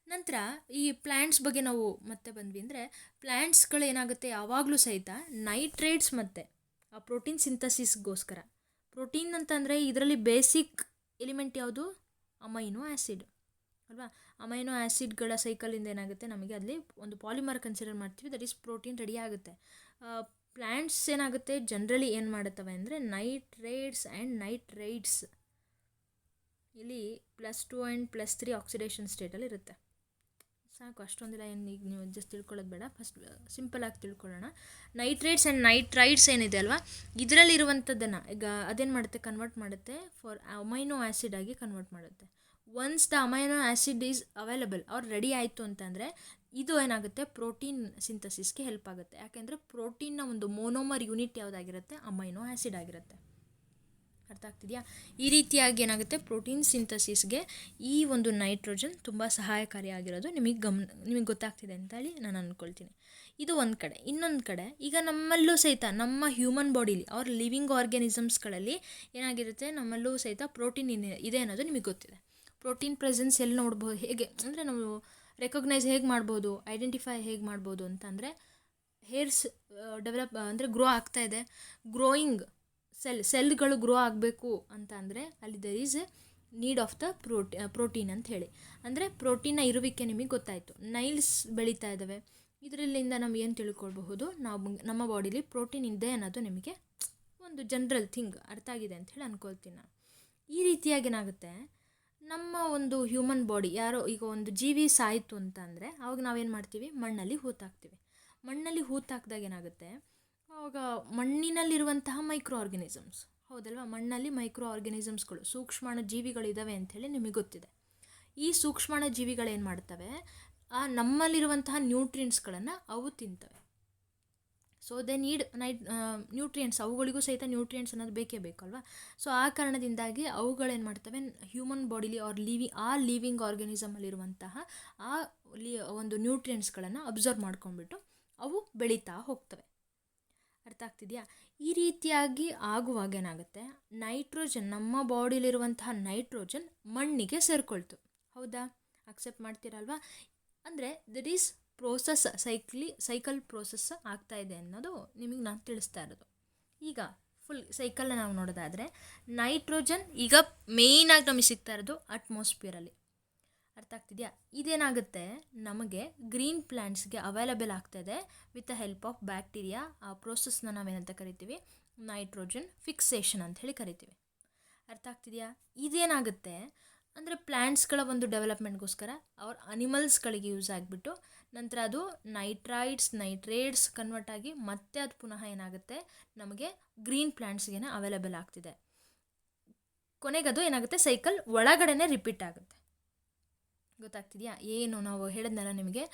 ನಂತರ ಈ ಪ್ಲ್ಯಾಂಟ್ಸ್ ಬಗ್ಗೆ ನಾವು ಮತ್ತೆ ಬಂದ್ವಿ ಅಂದರೆ, ಪ್ಲ್ಯಾಂಟ್ಸ್ಗಳು ಏನಾಗುತ್ತೆ, ಯಾವಾಗಲೂ ಸಹಿತ ನೈಟ್ರೇಟ್ಸ್ ಮತ್ತು ಆ ಪ್ರೋಟೀನ್ ಸಿಂಥಸಿಸ್ಗೋಸ್ಕರ, ಪ್ರೋಟೀನ್ ಅಂತಂದರೆ ಇದರಲ್ಲಿ ಬೇಸಿಕ್ ಎಲಿಮೆಂಟ್ ಯಾವುದು, ಅಮೈನೋ ಆ್ಯಸಿಡ್ ಅಲ್ವಾ? ಅಮೈನೋ ಆ್ಯಸಿಡ್ಗಳ ಸೈಕಲಿಂದ ಏನಾಗುತ್ತೆ, ನಮಗೆ ಅಲ್ಲಿ ಒಂದು ಪಾಲಿಮರ್ ಕನ್ಸಿಡರ್ ಮಾಡ್ತೀವಿ, ದಟ್ ಈಸ್ ಪ್ರೋಟೀನ್ ರೆಡಿ ಆಗುತ್ತೆ. ಪ್ಲ್ಯಾಂಟ್ಸ್ ಏನಾಗುತ್ತೆ, ಜನರಲಿ ಏನು ಮಾಡುತ್ತವೆ ಅಂದರೆ ನೈಟ್ರೇಟ್ಸ್ ಆ್ಯಂಡ್ ನೈಟ್ರೈಟ್ಸ್, ಇಲ್ಲಿ +2 ಆ್ಯಂಡ್ +3 ಆಕ್ಸಿಡೇಷನ್ ಸ್ಟೇಟಲ್ಲಿ ಇರುತ್ತೆ. ಸಾಕು, ಅಷ್ಟೊಂದಿಲ್ಲ, ಏನು ಈಗ ನೀವು ಜಸ್ಟ್ ತಿಳ್ಕೊಳ್ಳೋದು ಬೇಡ, ಫಸ್ಟ್ ಸಿಂಪಲಾಗಿ ತಿಳ್ಕೊಳ್ಳೋಣ. ನೈಟ್ರೇಟ್ಸ್ ಆ್ಯಂಡ್ ನೈಟ್ರೈಟ್ಸ್ ಏನಿದೆ ಅಲ್ವಾ, ಇದರಲ್ಲಿರುವಂಥದ್ದನ್ನು ಈಗ ಅದೇನು ಮಾಡುತ್ತೆ, ಕನ್ವರ್ಟ್ ಮಾಡುತ್ತೆ ಫಾರ್ ಅಮೈನೋ ಆ್ಯಸಿಡ್ ಆಗಿ ಕನ್ವರ್ಟ್ ಮಾಡುತ್ತೆ. Once the amino acid is available ಅವ್ರು ರೆಡಿ ಆಯಿತು ಅಂತಂದರೆ ಇದು ಏನಾಗುತ್ತೆ, ಪ್ರೋಟೀನ್ ಸಿಂಥಸಿಸ್ಗೆ ಹೆಲ್ಪ್ ಆಗುತ್ತೆ. ಯಾಕೆಂದರೆ ಪ್ರೋಟೀನ್ನ ಒಂದು ಮೋನೋಮರ್ ಯೂನಿಟ್ ಯಾವುದಾಗಿರುತ್ತೆ, ಅಮೈನೋ ಆ್ಯಸಿಡ್ ಆಗಿರುತ್ತೆ. ಅರ್ಥ ಆಗ್ತಿದೆಯಾ? ಈ ರೀತಿಯಾಗಿ ಏನಾಗುತ್ತೆ, ಪ್ರೋಟೀನ್ ಸಿಂಥಸಿಸ್ಗೆ ಈ ಒಂದು ನೈಟ್ರೋಜನ್ ತುಂಬ ಸಹಾಯಕಾರಿಯಾಗಿರೋದು ನಿಮಗೆ ಗೊತ್ತಾಗ್ತಿದೆ ಅಂತೇಳಿ ನಾನು ಅಂದ್ಕೊಳ್ತೀನಿ. ಇದು ಒಂದು ಕಡೆ. ಇನ್ನೊಂದು ಕಡೆ, ಈಗ ನಮ್ಮಲ್ಲೂ ಸಹಿತ ನಮ್ಮ ಹ್ಯೂಮನ್ ಬಾಡಿಲಿ ಅವ್ರ ಲಿವಿಂಗ್ ಆರ್ಗ್ಯಾನಿಸಮ್ಸ್ಗಳಲ್ಲಿ ಏನಾಗಿರುತ್ತೆ, ನಮ್ಮಲ್ಲೂ ಸಹಿತ ಪ್ರೋಟೀನ್ ಇದೆ ಅನ್ನೋದು ನಿಮಗೆ ಗೊತ್ತಿದೆ. ಪ್ರೋಟೀನ್ ಪ್ರೆಸೆನ್ಸ್ ಎಲ್ಲಿ ನೋಡ್ಬೋದು, ಹೇಗೆ ಅಂದರೆ ನಾವು ರೆಕಗ್ನೈಸ್ ಹೇಗೆ ಮಾಡ್ಬೋದು, ಐಡೆಂಟಿಫೈ ಹೇಗೆ ಮಾಡ್ಬೋದು ಅಂತಂದರೆ, ಹೇರ್ಸ್ ಡೆವಲಪ್ ಅಂದರೆ ಗ್ರೋ ಆಗ್ತಾಯಿದೆ, ಗ್ರೋಯಿಂಗ್ ಸೆಲ್ಗಳು ಗ್ರೋ ಆಗಬೇಕು ಅಂತ ಅಂದರೆ ಅಲ್ಲಿ there is a need of the protein ಅಂತ ಹೇಳಿ. ಅಂದರೆ ಪ್ರೋಟೀನ್ನ ಇರುವಿಕೆ ನಿಮಗೆ ಗೊತ್ತಾಯಿತು. ನೈಲ್ಸ್ ಬೆಳೀತಾ ಇದ್ದಾವೆ, ಇದರಲ್ಲಿಂದ ನಾವು ಏನು ತಿಳ್ಕೊಳ್ಬಹುದು, ನಮ್ಮ ಬಾಡಿಲಿ ಪ್ರೋಟೀನ್ ಇದೆ ಅನ್ನೋದು ನಿಮಗೆ ಒಂದು ಜನರಲ್ ಥಿಂಗ್ ಅರ್ಥ ಆಗಿದೆ ಅಂತ ಹೇಳಿ ಅಂದ್ಕೊಳ್ತೀನಿ ನಾನು. ಈ ರೀತಿಯಾಗಿ ಏನಾಗುತ್ತೆ, ನಮ್ಮ ಒಂದು ಹ್ಯೂಮನ್ ಬಾಡಿ, ಯಾರೋ ಈಗ ಒಂದು ಜೀವಿ ಸಾಯಿತು ಅಂತ ಅಂದರೆ ಅವಾಗ ನಾವೇನು ಮಾಡ್ತೀವಿ, ಮಣ್ಣಲ್ಲಿ ಹೂತಾಕ್ತೀವಿ. ಮಣ್ಣಲ್ಲಿ ಹೂತಾಕಿದಾಗ ಏನಾಗುತ್ತೆ, ಆವಾಗ ಮಣ್ಣಿನಲ್ಲಿರುವಂತಹ ಮೈಕ್ರೋ ಆರ್ಗ್ಯಾನಿಸಮ್ಸ್, ಹೌದಲ್ವಾ, ಮಣ್ಣಲ್ಲಿ ಮೈಕ್ರೋ ಆರ್ಗ್ಯಾನಿಸಮ್ಸ್ಗಳು, ಸೂಕ್ಷ್ಮಾಣು ಜೀವಿಗಳಿದ್ದಾವೆ ಅಂಥೇಳಿ ನಿಮಗೆ ಗೊತ್ತಿದೆ. ಈ ಸೂಕ್ಷ್ಮಾಣು ಜೀವಿಗಳೇನು ಮಾಡ್ತವೆ, ಆ ನಮ್ಮಲ್ಲಿರುವಂತಹ ನ್ಯೂಟ್ರಿಯೆಂಟ್ಸ್ಗಳನ್ನು ಅವು ತಿಂತವೆ. ಸೊ ದೇ ನೀಡ್ ನ್ಯೂಟ್ರಿಯೆಂಟ್ಸ್, ಅವುಗಳಿಗೂ ಸಹಿತ ನ್ಯೂಟ್ರಿಯೆಂಟ್ಸ್ ಅನ್ನೋದು ಬೇಕೇ ಬೇಕಲ್ವಾ. ಸೊ ಆ ಕಾರಣದಿಂದಾಗಿ ಅವುಗಳೇನು ಮಾಡ್ತವೆ, ಹ್ಯೂಮನ್ ಬಾಡಿಲಿ ಲಿವಿಂಗ್ ಆರ್ಗನಿಸಮಲ್ಲಿರುವಂತಹ ಆ ಒಂದು ನ್ಯೂಟ್ರಿಯೆಂಟ್ಸ್ಗಳನ್ನು ಅಬ್ಸರ್ವ್ ಮಾಡ್ಕೊಂಡ್ಬಿಟ್ಟು ಅವು ಬೆಳೀತಾ ಹೋಗ್ತವೆ. ಅರ್ಥ ಆಗ್ತಿದೆಯಾ? ಈ ರೀತಿಯಾಗಿ ಆಗುವಾಗ ಏನಾಗುತ್ತೆ, ನೈಟ್ರೋಜನ್, ನಮ್ಮ ಬಾಡಿಲಿರುವಂತಹ ನೈಟ್ರೋಜನ್ ಮಣ್ಣಿಗೆ ಸೇರಿಕೊಳ್ತು. ಹೌದಾ? ಅಕ್ಸೆಪ್ಟ್ ಮಾಡ್ತೀರಲ್ವಾ? ಅಂದರೆ ದಟ್ ಈಸ್ ಸೈಕಲ್ ಪ್ರೋಸೆಸ್ ಆಗ್ತಾ ಇದೆ ಅನ್ನೋದು ನಿಮಗೆ ನಾನು ತಿಳಿಸ್ತಾ ಇರೋದು. ಈಗ ಫುಲ್ ಸೈಕಲ್ನ ನಾವು ನೋಡೋದಾದರೆ, ನೈಟ್ರೋಜನ್ ಈಗ ಮೇಯ್ನಾಗಿ ನಮಗೆ ಸಿಗ್ತಾ ಇರೋದು ಅಟ್ಮಾಸ್ಫಿಯರಲ್ಲಿ. ಅರ್ಥ ಆಗ್ತಿದೆಯಾ? ಇದೇನಾಗುತ್ತೆ, ನಮಗೆ ಗ್ರೀನ್ ಪ್ಲ್ಯಾಂಟ್ಸ್ಗೆ ಅವೈಲಬಲ್ ಆಗ್ತಾಯಿದೆ with the help of bacteria. ಆ ಪ್ರೋಸೆಸ್ನ ನಾವೇನಂತ ಕರಿತೀವಿ, ನೈಟ್ರೋಜನ್ ಫಿಕ್ಸೇಷನ್ ಅಂತ ಹೇಳಿ ಕರಿತೀವಿ. ಅರ್ಥ ಆಗ್ತಿದೆಯಾ? ಇದೇನಾಗುತ್ತೆ ಅಂದರೆ ಪ್ಲ್ಯಾಂಟ್ಸ್ಗಳ ಒಂದು ಡೆವಲಪ್ಮೆಂಟ್ಗೋಸ್ಕರ ಅವ್ರ ಅನಿಮಲ್ಸ್ಗಳಿಗೆ ಯೂಸ್ ಆಗಿಬಿಟ್ಟು ನಂತರ ಅದು ನೈಟ್ರೇಟ್ಸ್ ಕನ್ವರ್ಟ್ ಆಗಿ ಮತ್ತೆ ಅದು ಪುನಃ ಏನಾಗುತ್ತೆ, ನಮಗೆ ಗ್ರೀನ್ ಪ್ಲ್ಯಾಂಟ್ಸ್ಗೆ ಅವೈಲಬಲ್ ಆಗ್ತಿದೆ. ಕೊನೆಗದು ಏನಾಗುತ್ತೆ, ಸೈಕಲ್ ಒಳಗಡೆನೇ ರಿಪೀಟ್ ಆಗುತ್ತೆ. ಗೊತ್ತಾಗ್ತಿದೆಯಾ? ಏನು ನಾವು ಹೇಳಿದ್ನಲ್ಲ ನಿಮಗೆ,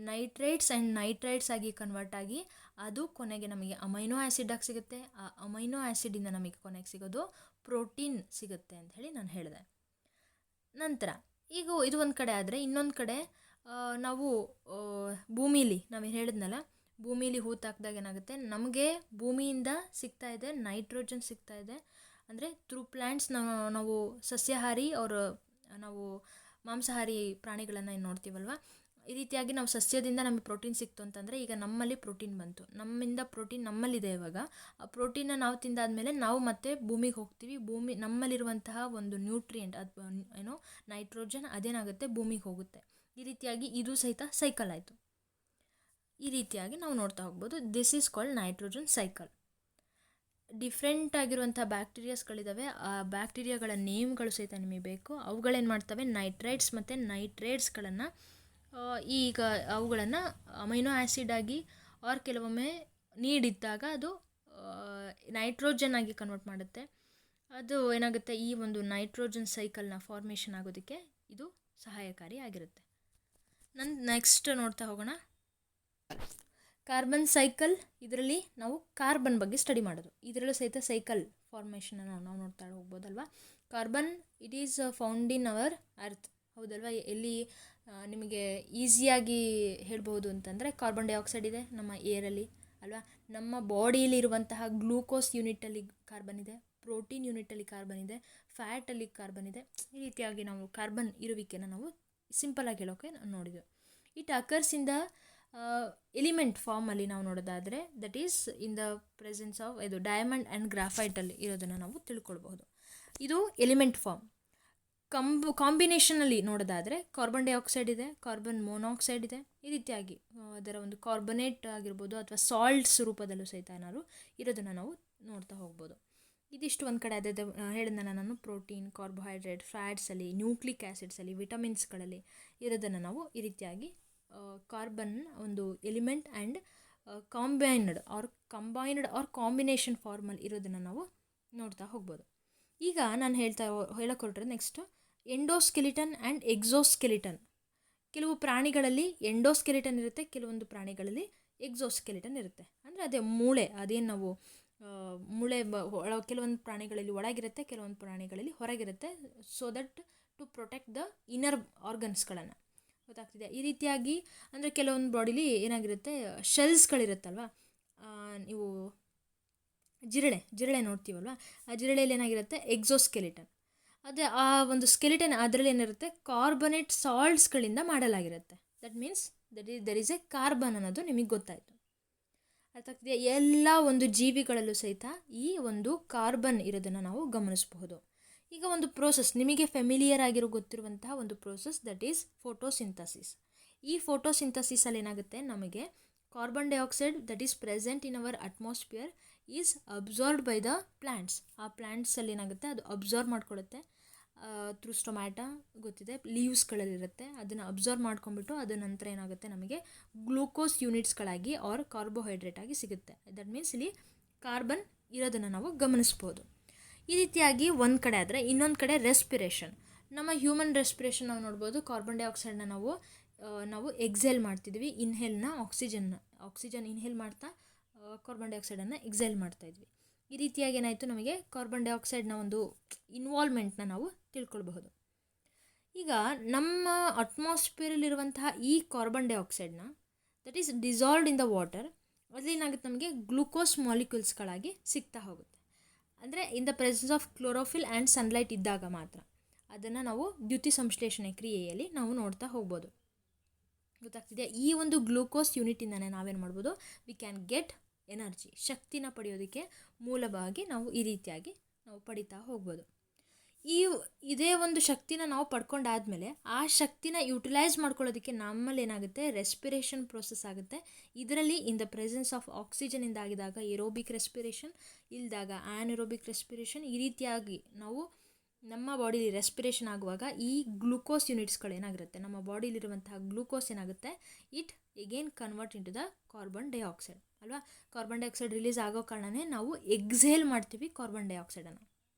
ನೈಟ್ರೇಟ್ಸ್ ಆಗಿ ಕನ್ವರ್ಟ್ ಆಗಿ ಅದು ಕೊನೆಗೆ ನಮಗೆ ಅಮೈನೋ ಆ್ಯಸಿಡಾಗಿ ಸಿಗುತ್ತೆ. ಆ ಅಮೈನೋ ಆ್ಯಸಿಡಿಂದ ನಮಗೆ ಕೊನೆಗೆ ಸಿಗೋದು ಪ್ರೋಟೀನ್ ಸಿಗುತ್ತೆ ಅಂತ ಹೇಳಿ ನಾನು ಹೇಳಿದೆ. ನಂತರ ಈಗ ಇದು ಒಂದು ಕಡೆ ಆದರೆ, ಇನ್ನೊಂದು ಕಡೆ ನಾವು ಭೂಮಿಲಿ ನಾವೇನು ಹೇಳಿದ್ನಲ್ಲ, ಭೂಮಿಲಿ ಹೂತಾಕಿದಾಗ ಏನಾಗುತ್ತೆ, ನಮಗೆ ಭೂಮಿಯಿಂದ ಸಿಗ್ತಾ ಇದೆ ನೈಟ್ರೋಜನ್ ಸಿಗ್ತಾ ಇದೆ. ಅಂದರೆ ಥ್ರೂ ಪ್ಲ್ಯಾಂಟ್ಸ್ ನಾವು ಸಸ್ಯಾಹಾರಿ ನಾವು ಮಾಂಸಾಹಾರಿ ಪ್ರಾಣಿಗಳನ್ನು ಏನು ನೋಡ್ತೀವಲ್ವ, ಈ ರೀತಿಯಾಗಿ ನಾವು ಸಸ್ಯದಿಂದ ನಮಗೆ ಪ್ರೋಟೀನ್ ಸಿಕ್ತು ಅಂತಂದರೆ, ಈಗ ನಮ್ಮಲ್ಲಿ ಪ್ರೋಟೀನ್ ಬಂತು, ನಮ್ಮಿಂದ ಪ್ರೋಟೀನ್ ನಮ್ಮಲ್ಲಿದೆ. ಇವಾಗ ಆ ಪ್ರೋಟೀನ್ನ ನಾವು ತಿಂದಾದಮೇಲೆ ನಾವು ಮತ್ತೆ ಭೂಮಿಗೆ ಹೋಗ್ತೀವಿ. ನಮ್ಮಲ್ಲಿರುವಂತಹ ಒಂದು ನ್ಯೂಟ್ರಿಯೆಂಟ್ ಅದು ನೈಟ್ರೋಜನ್ ಅದೇನಾಗುತ್ತೆ, ಭೂಮಿಗೆ ಹೋಗುತ್ತೆ. ಈ ರೀತಿಯಾಗಿ ಇದು ಸಹಿತ ಸೈಕಲ್ ಆಯಿತು. ಈ ರೀತಿಯಾಗಿ ನಾವು ನೋಡ್ತಾ ಹೋಗ್ಬೋದು. This is called nitrogen cycle. Different ಆಗಿರುವಂಥ ಬ್ಯಾಕ್ಟೀರಿಯಾಸ್ಗಳಿದ್ದಾವೆ. ಆ ಬ್ಯಾಕ್ಟೀರಿಯಾಗಳ ನೇಮ್ಗಳು ಸಹಿತ ನಿಮಗೆ ಬೇಕು. ಅವುಗಳೇನು ಮಾಡ್ತವೆ, ನೈಟ್ರೈಟ್ಸ್ ಮತ್ತು ನೈಟ್ರೇಟ್ಸ್ಗಳನ್ನು ಈಗ ಅವುಗಳನ್ನು ಅಮೈನೋ ಆ್ಯಸಿಡ್ ಆಗಿ ಆರ್ ಕೆಲವೊಮ್ಮೆ ನೀಡಿದ್ದಾಗ ಅದು ನೈಟ್ರೋಜನ್ ಆಗಿ ಕನ್ವರ್ಟ್ ಮಾಡುತ್ತೆ. ಅದು ಏನಾಗುತ್ತೆ, ಈ ಒಂದು ನೈಟ್ರೋಜನ್ ಸೈಕಲ್ನ ಫಾರ್ಮೇಷನ್ ಆಗೋದಕ್ಕೆ ಇದು ಸಹಾಯಕಾರಿ ಆಗಿರುತ್ತೆ. ನೆಕ್ಸ್ಟ್ ನೋಡ್ತಾ ಹೋಗೋಣ, ಕಾರ್ಬನ್ ಸೈಕಲ್. ಇದರಲ್ಲಿ ನಾವು ಕಾರ್ಬನ್ ಬಗ್ಗೆ ಸ್ಟಡಿ ಮಾಡೋದು. ಇದರಲ್ಲೂ ಸಹಿತ ಸೈಕಲ್ ಫಾರ್ಮೇಷನನ್ನು ನಾವು ನೋಡ್ತಾ ಹೋಗ್ಬೋದಲ್ವಾ. Carbon it is found in our earth. ಹೌದಲ್ವಾ? ಎಲ್ಲಿ ನಿಮಗೆ ಈಸಿಯಾಗಿ ಹೇಳ್ಬೋದು ಅಂತಂದರೆ, ಕಾರ್ಬನ್ ಡೈಆಕ್ಸೈಡ್ ಇದೆ ನಮ್ಮ ಏರಲ್ಲಿ ಅಲ್ವಾ. ನಮ್ಮ ಬಾಡಿಯಲ್ಲಿರುವಂತಹ ಗ್ಲೂಕೋಸ್ ಯೂನಿಟಲ್ಲಿ ಕಾರ್ಬನ್ ಇದೆ, ಪ್ರೋಟೀನ್ ಯೂನಿಟಲ್ಲಿ ಕಾರ್ಬನ್ ಇದೆ, ಫ್ಯಾಟಲ್ಲಿ ಕಾರ್ಬನ್ ಇದೆ. ಈ ರೀತಿಯಾಗಿ ನಾವು ಕಾರ್ಬನ್ ಇರುವಿಕೆನ ನಾವು ಸಿಂಪಲಾಗಿ ಹೇಳೋಕ್ಕೆ ನೋಡಿದ್ವಿ. It occurs in the element ಫಾರ್ಮಲ್ಲಿ ನಾವು ನೋಡೋದಾದರೆ, that is in the presence of ಇದು ಡೈಮಂಡ್ ಆ್ಯಂಡ್ ಗ್ರಾಫೈಟಲ್ಲಿ ಇರೋದನ್ನು ನಾವು ತಿಳ್ಕೊಳ್ಬಹುದು. ಇದು ಎಲಿಮೆಂಟ್ ಫಾರ್ಮ್. ಕಾಂಬಿನೇಷನಲ್ಲಿ ನೋಡೋದಾದರೆ ಕಾರ್ಬನ್ ಡೈಆಕ್ಸೈಡ್ ಇದೆ, ಕಾರ್ಬನ್ ಮೊನಾಕ್ಸೈಡ್ ಇದೆ. ಈ ರೀತಿಯಾಗಿ ಅದರ ಒಂದು ಕಾರ್ಬನೇಟ್ ಆಗಿರ್ಬೋದು ಅಥವಾ ಸಾಲ್ಟ್ಸ್ ರೂಪದಲ್ಲೂ ಸಹಿತ ಏನಾದ್ರು ಇರೋದನ್ನು ನಾವು ನೋಡ್ತಾ ಹೋಗ್ಬೋದು. ಇದಿಷ್ಟು ಒಂದು ಕಡೆ ಅದೇ ಹೇಳಿದ್ನ ನಾನು, ಪ್ರೋಟೀನ್, ಕಾರ್ಬೋಹೈಡ್ರೇಟ್, ಫ್ಯಾಟ್ಸಲ್ಲಿ, ನ್ಯೂಕ್ಲಿಕ್ ಆ್ಯಸಿಡ್ಸಲ್ಲಿ, ವಿಟಮಿನ್ಸ್ಗಳಲ್ಲಿ ಇರೋದನ್ನು ನಾವು ಈ ರೀತಿಯಾಗಿ ಕಾರ್ಬನ್ ಒಂದು element and combined or combination ಫಾರ್ಮಲ್ಲಿ ಇರೋದನ್ನು ನಾವು ನೋಡ್ತಾ ಹೋಗ್ಬೋದು. ಈಗ ನಾನು ಹೇಳಕ್ಕೆ ಹೊರಟ್ರೆ ನೆಕ್ಸ್ಟ್ ಎಂಡೋಸ್ಕೆಲಿಟನ್ ಆ್ಯಂಡ್ ಎಕ್ಸೋಸ್ಕೆಲಿಟನ್. ಕೆಲವು ಪ್ರಾಣಿಗಳಲ್ಲಿ ಎಂಡೋಸ್ಕೆಲಿಟನ್ ಇರುತ್ತೆ, ಕೆಲವೊಂದು ಪ್ರಾಣಿಗಳಲ್ಲಿ ಎಕ್ಸೋಸ್ಕೆಲಿಟನ್ ಇರುತ್ತೆ. ಅಂದರೆ ಅದೇ ಮೂಳೆ, ಅದೇನು ನಾವು ಮೂಳೆ ಕೆಲವೊಂದು ಪ್ರಾಣಿಗಳಲ್ಲಿ ಒಳಗಿರುತ್ತೆ, ಕೆಲವೊಂದು ಪ್ರಾಣಿಗಳಲ್ಲಿ ಹೊರಗಿರುತ್ತೆ. So that to protect the inner ಆರ್ಗನ್ಸ್ಗಳನ್ನು. ಗೊತ್ತಾಗ್ತಿದೆ? ಈ ರೀತಿಯಾಗಿ ಅಂದರೆ ಕೆಲವೊಂದು ಬಾಡಿಲಿ ಏನಾಗಿರುತ್ತೆ, ಶೆಲ್ಸ್ಗಳಿರುತ್ತಲ್ವ. ನೀವು ಜಿರಳೆ ನೋಡ್ತೀವಲ್ವ, ಆ ಜಿರಳೆಯಲ್ಲಿ ಏನಾಗಿರುತ್ತೆ, ಎಕ್ಸೋಸ್ಕೆಲಿಟನ್. ಅದೇ ಆ ಒಂದು ಸ್ಕೆಲಿಟನ್ ಅದರಲ್ಲಿ ಏನಿರುತ್ತೆ, ಕಾರ್ಬನೇಟ್ ಸಾಲ್ಟ್ಸ್ಗಳಿಂದ ಮಾಡಲಾಗಿರುತ್ತೆ. That means there is a carbon ಅನ್ನೋದು ನಿಮಗೆ ಗೊತ್ತಾಯಿತು. ಅರ್ಥ ಆಗ್ತಿದೆಯಾ? ಎಲ್ಲ ಒಂದು ಜೀವಿಗಳಲ್ಲೂ ಸಹಿತ ಈ ಒಂದು ಕಾರ್ಬನ್ ಇರೋದನ್ನು ನಾವು ಗಮನಿಸಬಹುದು. ಈಗ ಒಂದು ಪ್ರೋಸೆಸ್ ನಿಮಗೆ ಫೆಮಿಲಿಯರ್ ಆಗಿರೋ ಗೊತ್ತಿರುವಂತಹ ಒಂದು ಪ್ರೋಸೆಸ್, ದಟ್ ಈಸ್ ಫೋಟೋಸಿಂಥಸಿಸ್. ಈ ಫೋಟೋಸಿಂಥಸಿಸಲ್ಲಿ ಏನಾಗುತ್ತೆ, ನಮಗೆ carbon dioxide that is present in our atmosphere is absorbed by the plants. ಆ ಪ್ಲ್ಯಾಂಟ್ಸಲ್ಲಿ ಏನಾಗುತ್ತೆ, ಅದು ಅಬ್ಸಾರ್ವ್ ಮಾಡ್ಕೊಳ್ಳುತ್ತೆ ಥ್ರೂ ಸ್ಟೊಮ್ಯಾಟ, ಗೊತ್ತಿದೆ, ಲೀವ್ಸ್ಗಳಲ್ಲಿರುತ್ತೆ. ಅದನ್ನು ಅಬ್ಸಾರ್ವ್ ಮಾಡ್ಕೊಂಡ್ಬಿಟ್ಟು ಅದು ನಂತರ ಏನಾಗುತ್ತೆ, ನಮಗೆ ಗ್ಲೂಕೋಸ್ ಯೂನಿಟ್ಸ್ಗಳಾಗಿ ಆರ್ ಕಾರ್ಬೋಹೈಡ್ರೇಟ್ ಆಗಿ ಸಿಗುತ್ತೆ. ದಟ್ ಮೀನ್ಸ್ ಇಲ್ಲಿ ಕಾರ್ಬನ್ ಇರೋದನ್ನು ನಾವು ಗಮನಿಸ್ಬೋದು. ಈ ರೀತಿಯಾಗಿ ಒಂದು ಕಡೆ ಆದರೆ, ಇನ್ನೊಂದು ಕಡೆ ರೆಸ್ಪಿರೇಷನ್. ನಮ್ಮ ಹ್ಯೂಮನ್ ರೆಸ್ಪಿರೇಷನ್ ನಾವು ನೋಡ್ಬೋದು. ಕಾರ್ಬನ್ ಡೈಆಕ್ಸೈಡ್ನ ನಾವು ಎಕ್ಸೇಲ್ ಮಾಡ್ತಿದ್ವಿ, ಆಕ್ಸಿಜನ್ ಇನ್ಹೇಲ್ ಮಾಡ್ತಾ ಕಾರ್ಬನ್ ಡೈಆಕ್ಸೈಡನ್ನು ಎಕ್ಸೈಲ್ ಮಾಡ್ತಾಯಿದ್ವಿ. ಈ ರೀತಿಯಾಗಿ ಏನಾಯಿತು, ನಮಗೆ ಕಾರ್ಬನ್ ಡೈಆಕ್ಸೈಡ್ನ ಒಂದು ಇನ್ವಾಲ್ವ್ಮೆಂಟ್ನ ನಾವು ತಿಳ್ಕೊಳ್ಬಹುದು. ಈಗ ನಮ್ಮ ಅಟ್ಮಾಸ್ಫಿಯರಲ್ಲಿರುವಂತಹ ಈ ಕಾರ್ಬನ್ ಡೈಆಕ್ಸೈಡ್ನ that is dissolved in the water, ಅದೇನಾಗುತ್ತೆ ನಮಗೆ ಗ್ಲೂಕೋಸ್ ಮಾಲಿಕ್ಯೂಲ್ಸ್ಗಳಾಗಿ ಸಿಗ್ತಾ ಹೋಗುತ್ತೆ. ಅಂದರೆ in the presence of chlorophyll and sunlight ಇದ್ದಾಗ ಮಾತ್ರ ಅದನ್ನು ನಾವು ದ್ಯುತಿ ಸಂಶ್ಲೇಷಣೆ ಕ್ರಿಯೆಯಲ್ಲಿ ನಾವು ನೋಡ್ತಾ ಹೋಗ್ಬೋದು. ಗೊತ್ತಾಗ್ತಿದೆಯಾ? ಈ ಒಂದು ಗ್ಲೂಕೋಸ್ ಯೂನಿಟಿಂದನೇ ನಾವೇನು ಮಾಡ್ಬೋದು, ವಿ ಕ್ಯಾನ್ ಗೆಟ್ ಎನರ್ಜಿ, ಶಕ್ತಿನ ಪಡೆಯೋದಕ್ಕೆ ಮೂಲವಾಗಿ ನಾವು ಈ ರೀತಿಯಾಗಿ ನಾವು ಪಡಿತಾ ಹೋಗ್ಬೋದು. ಇದೇ ಒಂದು ಶಕ್ತಿನ ನಾವು ಪಡ್ಕೊಂಡಾದಮೇಲೆ ಆ ಶಕ್ತಿನ ಯುಟಿಲೈಸ್ ಮಾಡ್ಕೊಳ್ಳೋದಕ್ಕೆ ನಮ್ಮಲ್ಲಿ ಏನಾಗುತ್ತೆ, ರೆಸ್ಪಿರೇಷನ್ ಪ್ರೋಸೆಸ್ ಆಗುತ್ತೆ. ಇದರಲ್ಲಿ ಇನ್ ದ ಪ್ರೆಸೆನ್ಸ್ ಆಫ್ ಆಕ್ಸಿಜನಿಂದ ಆಗಿದಾಗ ಏರೋಬಿಕ್ ರೆಸ್ಪಿರೇಷನ್, ಇಲ್ದಾಗ ಆ್ಯನರೋಬಿಕ್ ರೆಸ್ಪಿರೇಷನ್. ಈ ರೀತಿಯಾಗಿ ನಾವು ನಮ್ಮ ಬಾಡಿಲಿ ರೆಸ್ಪಿರೇಷನ್ ಆಗುವಾಗ ಈ ಗ್ಲೂಕೋಸ್ ಯೂನಿಟ್ಸ್ಗಳು ಏನಾಗಿರುತ್ತೆ, ನಮ್ಮ ಬಾಡಿಲಿರುವಂತಹ ಗ್ಲೂಕೋಸ್ ಏನಾಗುತ್ತೆ, it again convert into the carbon dioxide ಅಲ್ವಾ. ಕಾರ್ಬನ್ ಡೈಆಕ್ಸೈಡ್ ರಿಲೀಸ್ ಆಗೋ ಕಾರಣನೇ ನಾವು ಎಕ್ಸೇಲ್ ಮಾಡ್ತೀವಿ ಕಾರ್ಬನ್ ಡೈಆಕ್ಸೈಡನ್ನು.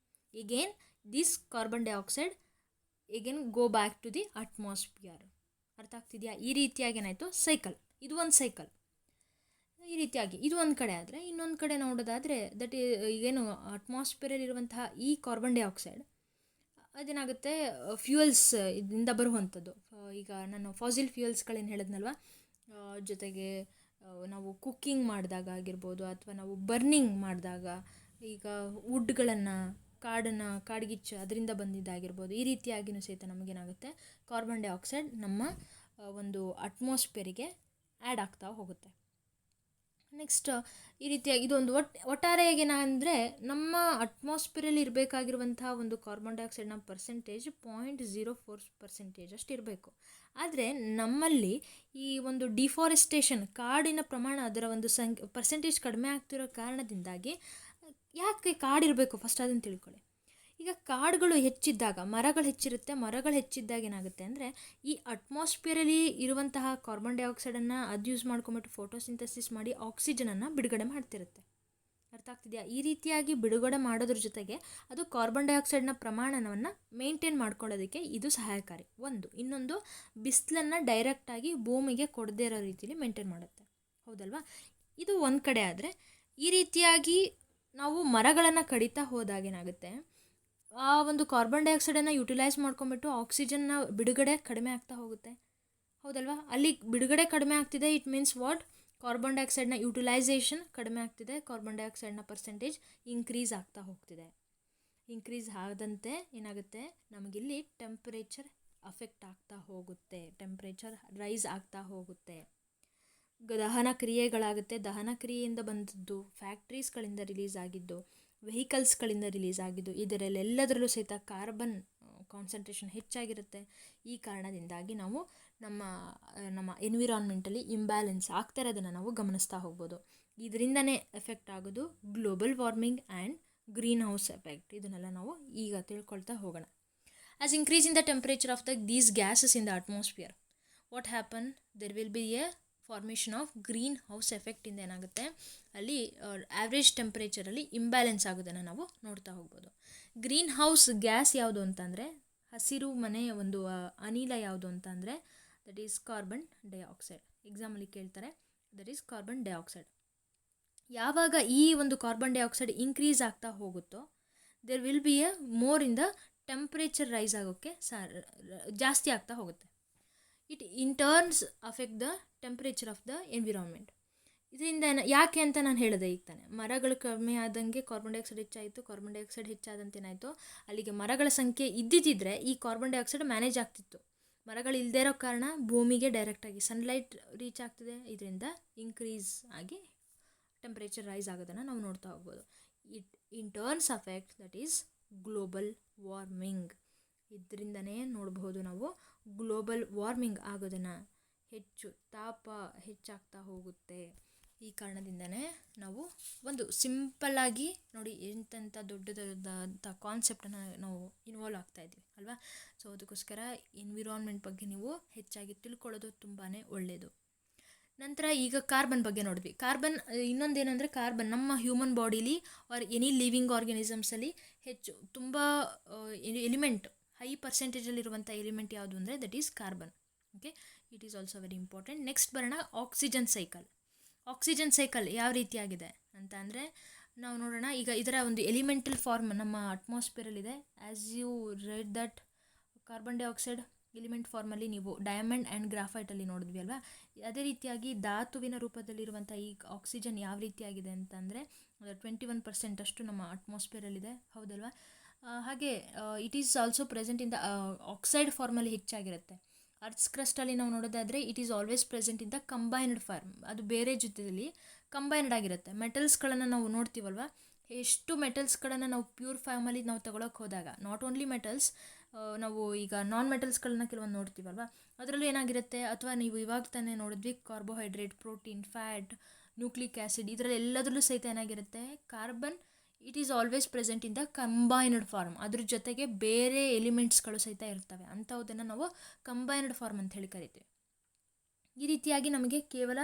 Again this carbon dioxide again go back to the atmosphere. ಅರ್ಥ ಆಗ್ತಿದೆಯಾ? ಈ ರೀತಿಯಾಗಿ ಏನಾಯಿತು, ಸೈಕಲ್, ಇದು ಒಂದು ಸೈಕಲ್. ಈ ರೀತಿಯಾಗಿ ಇದು ಒಂದು ಕಡೆ ಆದರೆ, ಇನ್ನೊಂದು ಕಡೆ ನೋಡೋದಾದರೆ ದಟ್ ಈಗೇನು ಅಟ್ಮಾಸ್ಫಿಯರಲ್ಲಿರುವಂತಹ ಈ ಕಾರ್ಬನ್ ಡೈಆಕ್ಸೈಡ್ ಅದೇನಾಗುತ್ತೆ, ಫ್ಯೂಯಲ್ಸ್ ಇದರಿಂದ ಬರುವಂಥದ್ದು. ಈಗ ನಾನು ಫಾಸಿಲ್ ಫ್ಯೂಯಲ್ಸ್ಗಳೇನು ಹೇಳಿದ್ನಲ್ವ, ಜೊತೆಗೆ ನಾವು ಕುಕ್ಕಿಂಗ್ ಮಾಡಿದಾಗ ಆಗಿರ್ಬೋದು, ಅಥವಾ ನಾವು ಬರ್ನಿಂಗ್ ಮಾಡಿದಾಗ, ಈಗ ವುಡ್ಗಳನ್ನು ಕಾಡ್ಗಿಚ್ಚು ಅದರಿಂದ ಬಂದಿದ್ದಾಗಿರ್ಬೋದು. ಈ ರೀತಿಯಾಗಿಯೂ ಸಹಿತ ನಮಗೇನಾಗುತ್ತೆ, ಕಾರ್ಬನ್ ಡೈಆಕ್ಸೈಡ್ ನಮ್ಮ ಒಂದು ಅಟ್ಮಾಸ್ಫಿಯರಿಗೆ ಆ್ಯಡ್ ಆಗ್ತಾ ಹೋಗುತ್ತೆ. ನೆಕ್ಸ್ಟ್ ಈ ರೀತಿಯಾಗಿ ಇದೊಂದು ಒಟ್ಟಾರೆಯಾಗಿ ಏನಂದರೆ, ನಮ್ಮ ಅಟ್ಮಾಸ್ಫಿಯರಲ್ಲಿ ಇರಬೇಕಾಗಿರುವಂತಹ ಒಂದು ಕಾರ್ಬನ್ ಡೈಆಕ್ಸೈಡ್ನ ಪರ್ಸೆಂಟೇಜ್ 0.04% ಅಷ್ಟು ಇರಬೇಕು. ಆದರೆ ನಮ್ಮಲ್ಲಿ ಈ ಒಂದು ಡಿಫಾರೆಸ್ಟೇಷನ್, ಕಾಡಿನ ಪ್ರಮಾಣ, ಅದರ ಒಂದು ಪರ್ಸೆಂಟೇಜ್ ಕಡಿಮೆ ಆಗ್ತಿರೋ ಕಾರಣದಿಂದಾಗಿ, ಯಾಕೆ ಕಾಡಿರಬೇಕು ಫಸ್ಟ್ ಅದನ್ನು ತಿಳ್ಕೊಳ್ಳಿ. ಈಗ ಕಾಡುಗಳು ಹೆಚ್ಚಿದ್ದಾಗ, ಮರಗಳು ಹೆಚ್ಚಿದ್ದಾಗ ಏನಾಗುತ್ತೆ ಅಂದರೆ, ಈ ಅಟ್ಮಾಸ್ಫಿಯರಲ್ಲಿ ಇರುವಂತಹ ಕಾರ್ಬನ್ ಡೈಆಕ್ಸೈಡನ್ನು ಅದು ಯೂಸ್ ಮಾಡ್ಕೊಂಬಿಟ್ಟು ಫೋಟೋಸಿಂಥಸಿಸ್ ಮಾಡಿ ಆಕ್ಸಿಜನನ್ನು ಬಿಡುಗಡೆ ಮಾಡ್ತಿರುತ್ತೆ. ಅರ್ಥ ಆಗ್ತಿದೆಯಾ? ಈ ರೀತಿಯಾಗಿ ಬಿಡುಗಡೆ ಮಾಡೋದ್ರ ಜೊತೆಗೆ ಅದು ಕಾರ್ಬನ್ ಡೈಆಕ್ಸೈಡ್ನ ಪ್ರಮಾಣವನ್ನು ಮೇಂಟೈನ್ ಮಾಡ್ಕೊಳ್ಳೋದಕ್ಕೆ ಇದು ಸಹಾಯಕಾರಿ. ಇನ್ನೊಂದು ಬಿಸಿಲನ್ನು ಡೈರೆಕ್ಟಾಗಿ ಭೂಮಿಗೆ ಕೊಡದೇ ಇರೋ ರೀತಿಯಲ್ಲಿ ಮೇಂಟೈನ್ ಮಾಡುತ್ತೆ. ಹೌದಲ್ವಾ? ಇದು ಒಂದು ಕಡೆ ಆದರೆ, ಈ ರೀತಿಯಾಗಿ ನಾವು ಮರಗಳನ್ನು ಕಡಿತಾ ಹೋದಾಗ ಏನಾಗುತ್ತೆ, ಆ ಒಂದು ಕಾರ್ಬನ್ ಡೈಆಕ್ಸೈಡನ್ನು ಯುಟಿಲೈಸ್ ಮಾಡ್ಕೊಂಬಿಟ್ಟು ಆಕ್ಸಿಜನ್ನ ಬಿಡುಗಡೆ ಕಡಿಮೆ ಆಗ್ತಾ ಹೋಗುತ್ತೆ. ಹೌದಲ್ವಾ? ಅಲ್ಲಿ ಬಿಡುಗಡೆ ಕಡಿಮೆ ಆಗ್ತಿದೆ, ಇಟ್ ಮೀನ್ಸ್ ವಾಟ್, ಕಾರ್ಬನ್ ಡೈಆಕ್ಸೈಡ್ನ ಯುಟಿಲೈಸೇಷನ್ ಕಡಿಮೆ ಆಗ್ತಿದೆ, ಕಾರ್ಬನ್ ಡೈಆಕ್ಸೈಡ್ನ ಪರ್ಸೆಂಟೇಜ್ ಇನ್ಕ್ರೀಸ್ ಆಗ್ತಾ ಹೋಗ್ತಿದೆ. ಇನ್ಕ್ರೀಸ್ ಆದಂತೆ ಏನಾಗುತ್ತೆ, ನಮಗಿಲ್ಲಿ ಟೆಂಪರೇಚರ್ ಅಫೆಕ್ಟ್ ಆಗ್ತಾ ಹೋಗುತ್ತೆ, ಟೆಂಪ್ರೇಚರ್ ರೈಸ್ ಆಗ್ತಾ ಹೋಗುತ್ತೆ. ದಹನ ಕ್ರಿಯೆಗಳಾಗುತ್ತೆ, ದಹನ ಕ್ರಿಯೆಯಿಂದ ಬಂದದ್ದು, ಫ್ಯಾಕ್ಟ್ರೀಸ್ಗಳಿಂದ ರಿಲೀಸ್ ಆಗಿದ್ದು, ವೆಹಿಕಲ್ಸ್ಗಳಿಂದ ರಿಲೀಸ್ ಆಗಿದ್ದು, ಇದರಲ್ಲೆಲ್ಲದರಲ್ಲೂ ಸಹಿತ ಕಾರ್ಬನ್ ಕಾನ್ಸಂಟ್ರೇಷನ್ ಹೆಚ್ಚಾಗಿರುತ್ತೆ. ಈ ಕಾರಣದಿಂದಾಗಿ ನಾವು ನಮ್ಮ ಎನ್ವಿರಾನ್ಮೆಂಟಲ್ಲಿ ಇಂಬ್ಯಾಲೆನ್ಸ್ ಆಗ್ತಾ ಇರೋದನ್ನು ನಾವು ಗಮನಿಸ್ತಾ ಹೋಗ್ಬೋದು. ಇದರಿಂದನೇ ಎಫೆಕ್ಟ್ ಆಗೋದು global warming and greenhouse effect. ಇದನ್ನೆಲ್ಲ ನಾವು ಈಗ ತಿಳ್ಕೊಳ್ತಾ ಹೋಗೋಣ. As increase in the temperature of the these gases in the atmosphere, what happen, there will be a formation of greenhouse ಎಫೆಕ್ಟಿಂದ ಏನಾಗುತ್ತೆ, ಅಲ್ಲಿ ಆ್ಯಾವ್ರೇಜ್ ಟೆಂಪ್ರೇಚರಲ್ಲಿ ಇಂಬ್ಯಾಲೆನ್ಸ್ ಆಗೋದನ್ನು ನಾವು ನೋಡ್ತಾ ಹೋಗ್ಬೋದು. ಗ್ರೀನ್ ಹೌಸ್ ಗ್ಯಾಸ್ ಯಾವುದು ಅಂತಂದರೆ, ಹಸಿರು ಮನೆಯ ಒಂದು ಅನಿಲ ಯಾವುದು ಅಂತಂದರೆ, ದಟ್ ಈಸ್ ಕಾರ್ಬನ್ ಡೈಆಕ್ಸೈಡ್. ಎಕ್ಸಾಮಲ್ಲಿ ಕೇಳ್ತಾರೆ, ದಟ್ ಈಸ್ ಕಾರ್ಬನ್ ಡೈಆಕ್ಸೈಡ್. ಯಾವಾಗ ಈ ಒಂದು ಕಾರ್ಬನ್ ಡೈಆಕ್ಸೈಡ್ ಇನ್ಕ್ರೀಸ್ ಆಗ್ತಾ ಹೋಗುತ್ತೋ, there will be a more in the temperature rise ಆಗೋಕ್ಕೆ ಜಾಸ್ತಿ ಆಗ್ತಾ ಹೋಗುತ್ತೆ. It in turns affect the temperature of the environment. ಇದರಿಂದ ಯಾಕೆ ಅಂತ ನಾನು ಹೇಳಿದೆ ಈಗ ತಾನೆ, ಮರಗಳು ಕಡಿಮೆ ಆದಂಗೆ ಕಾರ್ಬನ್ ಡೈಆಕ್ಸೈಡ್ ಹೆಚ್ಚಾಯಿತು, ಕಾರ್ಬನ್ ಡೈಆಕ್ಸೈಡ್ ಹೆಚ್ಚಾದಂತೆ ಏನಾಯಿತು, ಅಲ್ಲಿಗೆ ಮರಗಳ ಸಂಖ್ಯೆ ಇದ್ದಿದ್ದರೆ ಈ ಕಾರ್ಬನ್ ಡೈಆಕ್ಸೈಡ್ ಮ್ಯಾನೇಜ್ ಆಗ್ತಿತ್ತು. ಮರಗಳು ಇಲ್ಲದೇ ಇರೋ ಕಾರಣ ಭೂಮಿಗೆ ಡೈರೆಕ್ಟಾಗಿ ಸನ್ಲೈಟ್ ರೀಚ್ ಆಗ್ತಿದೆ, ಇದರಿಂದ ಇನ್ಕ್ರೀಸ್ ಆಗಿ ಟೆಂಪ್ರೇಚರ್ ರೈಸ್ ಆಗೋದನ್ನು ನಾವು ನೋಡ್ತಾ ಹೋಗ್ಬೋದು. It in turns affect that is global warming. ಇದರಿಂದನೇ ನೋಡಬಹುದು ನಾವು ಗ್ಲೋಬಲ್ ವಾರ್ಮಿಂಗ್ ಆಗೋದನ್ನು, ಹೆಚ್ಚು ತಾಪ ಹೆಚ್ಚಾಗ್ತಾ ಹೋಗುತ್ತೆ. ಈ ಕಾರಣದಿಂದನೇ ನಾವು ಒಂದು ಸಿಂಪಲ್ಲಾಗಿ ನೋಡಿ ಎಂತೆಂಥ ದೊಡ್ಡದಾದಂಥ ಕಾನ್ಸೆಪ್ಟನ್ನು ನಾವು ಇನ್ವಾಲ್ವ್ ಆಗ್ತಾ ಇದ್ದೀವಿ ಅಲ್ವಾ. ಸೊ ಅದಕ್ಕೋಸ್ಕರ ಎನ್ವಿರಾನ್ಮೆಂಟ್ ಬಗ್ಗೆ ನೀವು ಹೆಚ್ಚಾಗಿ ತಿಳ್ಕೊಳ್ಳೋದು ತುಂಬಾ ಒಳ್ಳೆಯದು. ನಂತರ ಈಗ ಕಾರ್ಬನ್ ಬಗ್ಗೆ ನೋಡಿದ್ವಿ. ಕಾರ್ಬನ್ ಇನ್ನೊಂದೇನೆಂದರೆ, ಕಾರ್ಬನ್ ನಮ್ಮ ಹ್ಯೂಮನ್ ಬಾಡಿಲಿ ಆರ್ ಎನಿ ಲಿವಿಂಗ್ ಆರ್ಗನಿಸಮ್ಸಲ್ಲಿ ಹೆಚ್ಚು ತುಂಬ ಎಲಿಮೆಂಟ್ ಹೈ ಪರ್ಸೆಂಟೇಜಲ್ಲಿರುವಂಥ ಎಲಿಮೆಂಟ್ ಯಾವುದು ಅಂದರೆ that is carbon. Okay, it is also very important. Next ಬರೋಣ ಆಕ್ಸಿಜನ್ ಸೈಕಲ್. ಆಕ್ಸಿಜನ್ ಸೈಕಲ್ ಯಾವ ರೀತಿಯಾಗಿದೆ ಅಂತ ಅಂದರೆ ನಾವು ನೋಡೋಣ. ಈಗ ಇದರ ಒಂದು ಎಲಿಮೆಂಟಲ್ ಫಾರ್ಮ್ ನಮ್ಮ ಅಟ್ಮಾಸ್ಫಿಯರಲ್ಲಿದೆ. As you read that carbon dioxide element ಫಾರ್ಮಲ್ಲಿ ನೀವು ಡೈಮಂಡ್ ಆ್ಯಂಡ್ ಗ್ರಾಫೈಟಲ್ಲಿ ನೋಡಿದ್ವಿ ಅಲ್ವಾ. ಅದೇ ರೀತಿಯಾಗಿ ಧಾತುವಿನ ರೂಪದಲ್ಲಿರುವಂಥ ಈ ಆಕ್ಸಿಜನ್ ಯಾವ ರೀತಿಯಾಗಿದೆ ಅಂತಂದರೆ 21% ಅಷ್ಟು ನಮ್ಮ ಅಟ್ಮಾಸ್ಫಿಯರಲ್ಲಿದೆ, ಹೌದಲ್ವಾ. ಹಾಗೆ it is also present in the oxide ಫಾರ್ಮಲ್ಲಿ ಹೆಚ್ಚಾಗಿರುತ್ತೆ. ಅರ್ತ್ಸ್ ಕ್ರಸ್ಟಲ್ಲಿ ನಾವು ನೋಡೋದಾದರೆ it is always present in the combined form, ಅದು ಬೇರೆ ಜೊತೆಯಲ್ಲಿ ಕಂಬೈನ್ಡ್ ಆಗಿರುತ್ತೆ. ಮೆಟಲ್ಸ್ಗಳನ್ನು ನಾವು ನೋಡ್ತೀವಲ್ವ, ಎಷ್ಟು ಮೆಟಲ್ಸ್ಗಳನ್ನು ನಾವು ಪ್ಯೂರ್ ಫಾರ್ಮಲ್ಲಿ ನಾವು ತಗೊಳಕ್ಕೆ ಹೋದಾಗ, ನಾಟ್ ಓನ್ಲಿ ಮೆಟಲ್ಸ್, ನಾವು ಈಗ ನಾನ್ ಮೆಟಲ್ಸ್ಗಳನ್ನ ಕೆಲವೊಂದು ನೋಡ್ತೀವಲ್ವ, ಅದರಲ್ಲೂ ಏನಾಗಿರುತ್ತೆ, ಅಥವಾ ನೀವು ಇವಾಗ ತಾನೇ ನೋಡಿದ್ವಿ carbohydrate, protein, fat, nucleic acid, ಇದರಲ್ಲಿ ಎಲ್ಲದರಲ್ಲೂ ಸಹಿತ ಏನಾಗಿರುತ್ತೆ carbon it is always present in the combined form. ಅದ್ರ ಜೊತೆಗೆ ಬೇರೆ ಎಲಿಮೆಂಟ್ಸ್ಗಳು ಸಹಿತ ಇರ್ತವೆ, ಅಂಥವುದನ್ನು ನಾವು ಕಂಬೈನ್ಡ್ ಫಾರ್ಮ್ ಅಂತ ಹೇಳಿ ಕರಿತೀವಿ. ಈ ರೀತಿಯಾಗಿ ನಮಗೆ ಕೇವಲ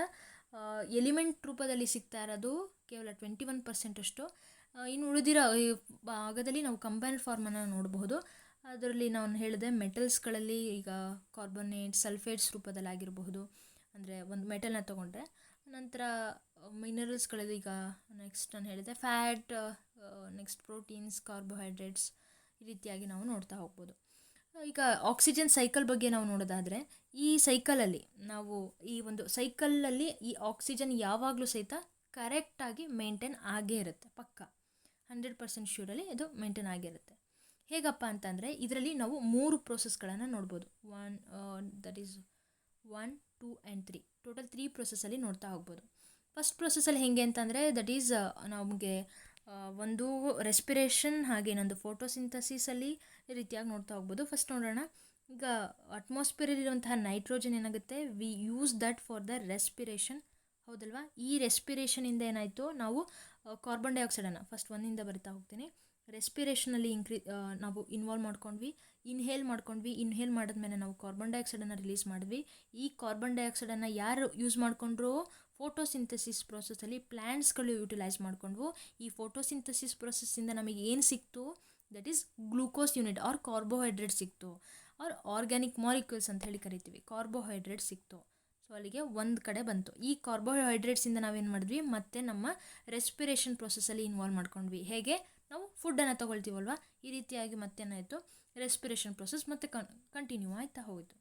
ಎಲಿಮೆಂಟ್ ರೂಪದಲ್ಲಿ ಸಿಗ್ತಾ ಇರೋದು ಕೇವಲ 21% ಅಷ್ಟು. ಇನ್ನು ಉಳಿದಿರೋ ಭಾಗದಲ್ಲಿ ನಾವು ಕಂಬೈನ್ಡ್ ಫಾರ್ಮನ್ನು ನೋಡಬಹುದು. ಅದರಲ್ಲಿ ನಾನು ಹೇಳಿದೆ ಮೆಟಲ್ಸ್ಗಳಲ್ಲಿ ಈಗ ಕಾರ್ಬೊನೇಟ್, ಸಲ್ಫೇಟ್ಸ್ ರೂಪದಲ್ಲಿ ಆಗಿರಬಹುದು, ಅಂದರೆ ಒಂದು ಮೆಟಲ್ನ ತೊಗೊಂಡ್ರೆ. ನಂತರ ಮಿನರಲ್ಸ್ಗಳಲ್ಲಿ ಈಗ ನೆಕ್ಸ್ಟ್ ನಾನು ಹೇಳಿದೆ ಫ್ಯಾಟ್, ನೆಕ್ಸ್ಟ್ ಪ್ರೋಟೀನ್ಸ್, ಕಾರ್ಬೋಹೈಡ್ರೇಟ್ಸ್, ಈ ರೀತಿಯಾಗಿ ನಾವು ನೋಡ್ತಾ ಹೋಗ್ಬೋದು. ಈಗ ಆಕ್ಸಿಜನ್ ಸೈಕಲ್ ಬಗ್ಗೆ ನಾವು ನೋಡೋದಾದರೆ, ಈ ಸೈಕಲಲ್ಲಿ ನಾವು ಈ ಒಂದು ಸೈಕಲಲ್ಲಿ ಈ ಆಕ್ಸಿಜನ್ ಯಾವಾಗಲೂ ಸಹಿತ ಕರೆಕ್ಟಾಗಿ ಮೇಂಟೈನ್ ಆಗೇ ಇರುತ್ತೆ, ಪಕ್ಕ 100% ಶ್ಯೂರಲ್ಲಿ ಇದು ಮೇಂಟೈನ್ ಆಗಿರುತ್ತೆ. ಹೇಗಪ್ಪ ಅಂತಂದರೆ ಇದರಲ್ಲಿ ನಾವು 3 ಪ್ರೋಸೆಸ್ಗಳನ್ನು ನೋಡ್ಬೋದು. ದಟ್ ಈಸ್ 1, 2 ಆ್ಯಂಡ್ 3, ಟೋಟಲ್ 3 ಪ್ರೋಸೆಸ್ಸಲ್ಲಿ ನೋಡ್ತಾ ಹೋಗ್ಬೋದು. ಫಸ್ಟ್ ಪ್ರೋಸೆಸ್ಸಲ್ಲಿ ಹೇಗೆ ಅಂತಂದರೆ ದಟ್ ಈಸ್ ನಮಗೆ ಒಂದು ರೆಸ್ಪಿರೇಷನ್ ಹಾಗೆ ಇನ್ನೊಂದು ಫೋಟೋಸಿಂಥಸಿಸಲ್ಲಿ ಈ ರೀತಿಯಾಗಿ ನೋಡ್ತಾ ಹೋಗ್ಬೋದು. ಫಸ್ಟ್ ನೋಡೋಣ. ಈಗ ಅಟ್ಮಾಸ್ಫಿಯರಲ್ಲಿರುವಂತಹ ನೈಟ್ರೋಜನ್ ಏನಾಗುತ್ತೆ, we use that for the respiration, ಹೌದಲ್ವಾ. ಈ ರೆಸ್ಪಿರೇಷನಿಂದ ಏನಾಯಿತು, ನಾವು ಕಾರ್ಬನ್ ಡೈಆಕ್ಸೈಡನ್ನು ಫಸ್ಟ್ ಒಂದಿಂದ ಬರ್ತಾ ಹೋಗ್ತೀನಿ. ರೆಸ್ಪಿರೇಷನಲ್ಲಿ ನಾವು ಇನ್ವಾಲ್ವ್ ಮಾಡ್ಕೊಂಡ್ವಿ, ಇನ್ಹೇಲ್ ಮಾಡಿದ್ಮೇಲೆ ನಾವು ಕಾರ್ಬನ್ ಡೈಆಕ್ಸೈಡನ್ನು ರಿಲೀಸ್ ಮಾಡಿದ್ವಿ. ಈ ಕಾರ್ಬನ್ ಡೈಆಕ್ಸೈಡನ್ನು ಯಾರು ಯೂಸ್ ಮಾಡಿಕೊಂಡ್ರು, ಫೋಟೋಸಿಂಥಸಿಸ್ ಪ್ರೋಸೆಸ್ಸಲ್ಲಿ ಪ್ಲ್ಯಾಂಟ್ಸ್ಗಳು ಯುಟಿಲೈಸ್ ಮಾಡಿಕೊಂಡ್ವು. ಈ ಫೋಟೋಸಿಂಥಸಿಸ್ ಪ್ರೋಸೆಸ್ಸಿಂದ ನಮಗೆ ಏನು ಸಿಕ್ತು, that is glucose unit or carbohydrate ಸಿಕ್ತು, ಆರ್ ಆರ್ಗ್ಯಾನಿಕ್ ಮಾಲಿಕ್ಯೂಲ್ಸ್ ಅಂತ ಹೇಳಿ ಕರಿತೀವಿ, ಕಾರ್ಬೋಹೈಡ್ರೇಟ್ ಸಿಕ್ತು. ಸೊ ಅಲ್ಲಿಗೆ ಒಂದು ಕಡೆ ಬಂತು. ಈ ಕಾರ್ಬೋಹೈಡ್ರೇಟ್ಸಿಂದ ನಾವೇನು ಮಾಡಿದ್ವಿ, ಮತ್ತೆ ನಮ್ಮ ರೆಸ್ಪಿರೇಷನ್ ಪ್ರೋಸೆಸ್ಸಲ್ಲಿ ಇನ್ವಾಲ್ವ್ ಮಾಡ್ಕೊಂಡ್ವಿ. ಹೇಗೆ, ನಾವು ಫುಡ್ಡನ್ನು ತೊಗೊಳ್ತೀವಲ್ವ, ಈ ರೀತಿಯಾಗಿ ಮತ್ತೇನಾಯಿತು, ರೆಸ್ಪಿರೇಷನ್ ಪ್ರೋಸೆಸ್ ಮತ್ತೆ ಕಂಟಿನ್ಯೂ ಆಯ್ತಾ ಹೋಯಿತು.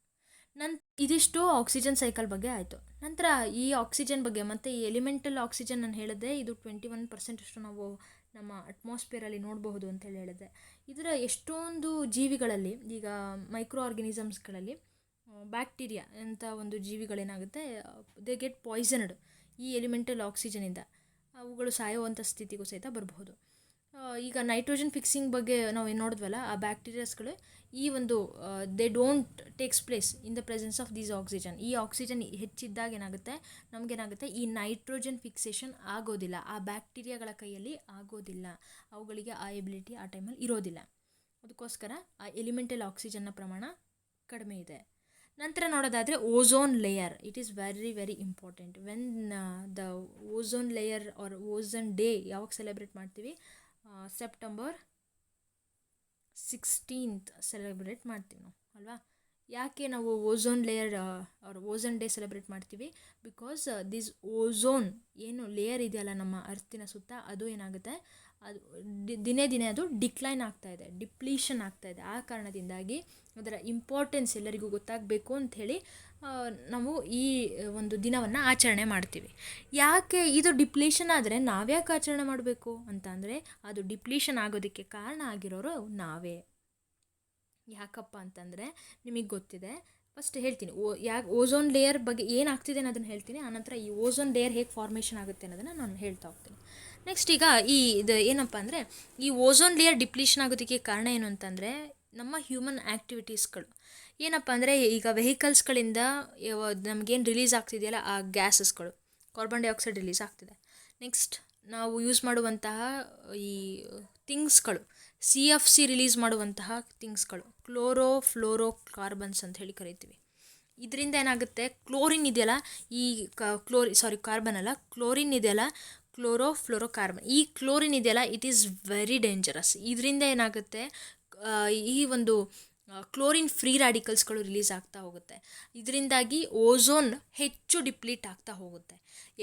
ಇದಿಷ್ಟು ಆಕ್ಸಿಜನ್ ಸೈಕಲ್ ಬಗ್ಗೆ ಆಯಿತು. ನಂತರ ಈ ಆಕ್ಸಿಜನ್ ಬಗ್ಗೆ ಮತ್ತು ಈ ಎಲಿಮೆಂಟಲ್ ಆಕ್ಸಿಜನ್ ನಾನು ಹೇಳಿದೆ, ಇದು 21% ಅಷ್ಟು ನಾವು ನಮ್ಮ ಅಟ್ಮಾಸ್ಫಿಯರಲ್ಲಿ ನೋಡಬಹುದು ಅಂತೇಳಿ ಹೇಳಿದೆ. ಇದರ ಎಷ್ಟೊಂದು ಜೀವಿಗಳಲ್ಲಿ, ಈಗ ಮೈಕ್ರೋ ಆರ್ಗ್ಯಾನಿಸಮ್ಸ್ಗಳಲ್ಲಿ ಬ್ಯಾಕ್ಟೀರಿಯಾ ಅಂತ ಒಂದು ಜೀವಿಗಳೇನಾಗುತ್ತೆ, ದೇ ಗೆಟ್ ಪಾಯ್ಸನ್ಡ್ ಈ ಎಲಿಮೆಂಟಲ್ ಆಕ್ಸಿಜನಿಂದ, ಅವುಗಳು ಸಾಯುವಂಥ ಸ್ಥಿತಿಗೂ ಸಹಿತ ಬರಬಹುದು. ಈಗ ನೈಟ್ರೋಜನ್ ಫಿಕ್ಸಿಂಗ್ ಬಗ್ಗೆ ನಾವು ಏನು ನೋಡಿದ್ವಲ್ಲ, ಆ ಬ್ಯಾಕ್ಟೀರಿಯಾಸ್ಗಳು ಈ ಒಂದು they don't takes place in the presence of these oxygen. ಈ ಆಕ್ಸಿಜನ್ ಹೆಚ್ಚಿದ್ದಾಗ ಏನಾಗುತ್ತೆ, ನಮಗೇನಾಗುತ್ತೆ, ಈ ನೈಟ್ರೋಜನ್ ಫಿಕ್ಸೇಷನ್ ಆಗೋದಿಲ್ಲ, ಆ ಬ್ಯಾಕ್ಟೀರಿಯಾಗಳ ಕೈಯಲ್ಲಿ ಆಗೋದಿಲ್ಲ, ಅವುಗಳಿಗೆ ಆ ಎಬಿಲಿಟಿ ಆ ಟೈಮಲ್ಲಿ ಇರೋದಿಲ್ಲ. ಅದಕ್ಕೋಸ್ಕರ ಆ ಎಲಿಮೆಂಟಲ್ ಆಕ್ಸಿಜನ್ನ ಪ್ರಮಾಣ ಕಡಿಮೆ ಇದೆ. ನಂತರ ನೋಡೋದಾದರೆ ozone layer, it is very very important. When the ozone layer or ozone day ಯಾವಾಗ ಸೆಲೆಬ್ರೇಟ್ ಮಾಡ್ತೀವಿ, ಸೆಪ್ಟೆಂಬರ್ 16th ಸೆಲೆಬ್ರೇಟ್ ಮಾಡ್ತೀವಿ ನಾವು, ಅಲ್ವಾ. ಯಾಕೆ ನಾವು ozone layer or ozone day celebrate ಮಾಡ್ತೀವಿ, ಬಿಕಾಸ್ ದಿಸ್ ಓಝೋನ್ ಏನು ಲೇಯರ್ ಇದೆಯಲ್ಲ ನಮ್ಮ ಅರ್ತಿನ ಸುತ್ತ, ಅದು ಏನಾಗುತ್ತೆ, ಅದು ದಿನೇ ದಿನೇ ಅದು ಡಿಕ್ಲೈನ್ ಆಗ್ತಾಯಿದೆ, ಡಿಪ್ಲೀಷನ್ ಆಗ್ತಾಯಿದೆ. ಆ ಕಾರಣದಿಂದಾಗಿ ಅದರ ಇಂಪಾರ್ಟೆನ್ಸ್ ಎಲ್ಲರಿಗೂ ಗೊತ್ತಾಗಬೇಕು ಅಂಥೇಳಿ ನಾವು ಈ ಒಂದು ದಿನವನ್ನು ಆಚರಣೆ ಮಾಡ್ತೀವಿ. ಯಾಕೆ ಇದು ಡಿಪ್ಲೀಷನ್ ಆದರೆ ನಾವ್ಯಾಕೆ ಆಚರಣೆ ಮಾಡಬೇಕು ಅಂತ ಅಂದರೆ, ಅದು ಡಿಪ್ಲೀಷನ್ ಆಗೋದಕ್ಕೆ ಕಾರಣ ಆಗಿರೋರು ನಾವೇ. ಯಾಕಪ್ಪ ಅಂತಂದರೆ ನಿಮಗೆ ಗೊತ್ತಿದೆ, ಫಸ್ಟ್ ಹೇಳ್ತೀನಿ ಯಾಕೆ ಓಝೋನ್ ಲೇಯರ್ ಬಗ್ಗೆ ಏನಾಗ್ತಿದೆ ಅನ್ನೋದನ್ನು ಹೇಳ್ತೀನಿ, ಆನಂತರ ಈ ಓಝೋನ್ ಲೇಯರ್ ಹೇಗೆ ಫಾರ್ಮೇಷನ್ ಆಗುತ್ತೆ ಅನ್ನೋದನ್ನು ನಾನು ಹೇಳ್ತಾ ಹೋಗ್ತೀನಿ. ನೆಕ್ಸ್ಟ್ ಈಗ ಇದು ಏನಪ್ಪ ಅಂದರೆ, ಈ ಓಝೋನ್ ಲೇಯರ್ ಡಿಪ್ಲೀಷನ್ ಆಗೋದಕ್ಕೆ ಕಾರಣ ಏನು ಅಂತಂದರೆ ನಮ್ಮ ಹ್ಯೂಮನ್ ಆ್ಯಕ್ಟಿವಿಟೀಸ್ಗಳು. ಏನಪ್ಪ ಅಂದರೆ, ಈಗ ವೆಹಿಕಲ್ಸ್ಗಳಿಂದ ನಮಗೇನು ರಿಲೀಸ್ ಆಗ್ತಿದೆಯಲ್ಲ ಆ ಗ್ಯಾಸಸ್ಗಳು, ಕಾರ್ಬನ್ ಡೈಆಕ್ಸೈಡ್ ರಿಲೀಸ್ ಆಗ್ತಿದೆ. ನೆಕ್ಸ್ಟ್ ನಾವು ಯೂಸ್ ಮಾಡುವಂತಹ ಈ ಥಿಂಗ್ಸ್ಗಳು, CFC ರಿಲೀಸ್ ಮಾಡುವಂತಹ ಥಿಂಗ್ಸ್ಗಳು, ಕ್ಲೋರೋ ಕಾರ್ಬನ್ಸ್ ಅಂತ ಹೇಳಿ ಕರಿತೀವಿ. ಇದರಿಂದ ಏನಾಗುತ್ತೆ, ಕ್ಲೋರಿನ್ ಇದೆಯಲ್ಲ, ಈ ಕಾರ್ಬನ್ ಅಲ್ಲ, ಕ್ಲೋರಿನ್ ಇದೆಯಲ್ಲ, ಕ್ಲೋರೋಫ್ಲೋರೋಕಾರ್ಬನ್, ಈ ಕ್ಲೋರಿನ್ ಇದೆಯಲ್ಲ, ಇಟ್ ಈಸ್ ವೆರಿ ಡೇಂಜರಸ್. ಇದರಿಂದ ಏನಾಗುತ್ತೆ, ಈ ಒಂದು ಕ್ಲೋರಿನ್ ಫ್ರೀ ರ್ಯಾಡಿಕಲ್ಸ್ಗಳು ರಿಲೀಸ್ ಆಗ್ತಾ ಹೋಗುತ್ತೆ. ಇದರಿಂದಾಗಿ ಓಝೋನ್ ಹೆಚ್ಚು ಡಿಪ್ಲೀಟ್ ಆಗ್ತಾ ಹೋಗುತ್ತೆ.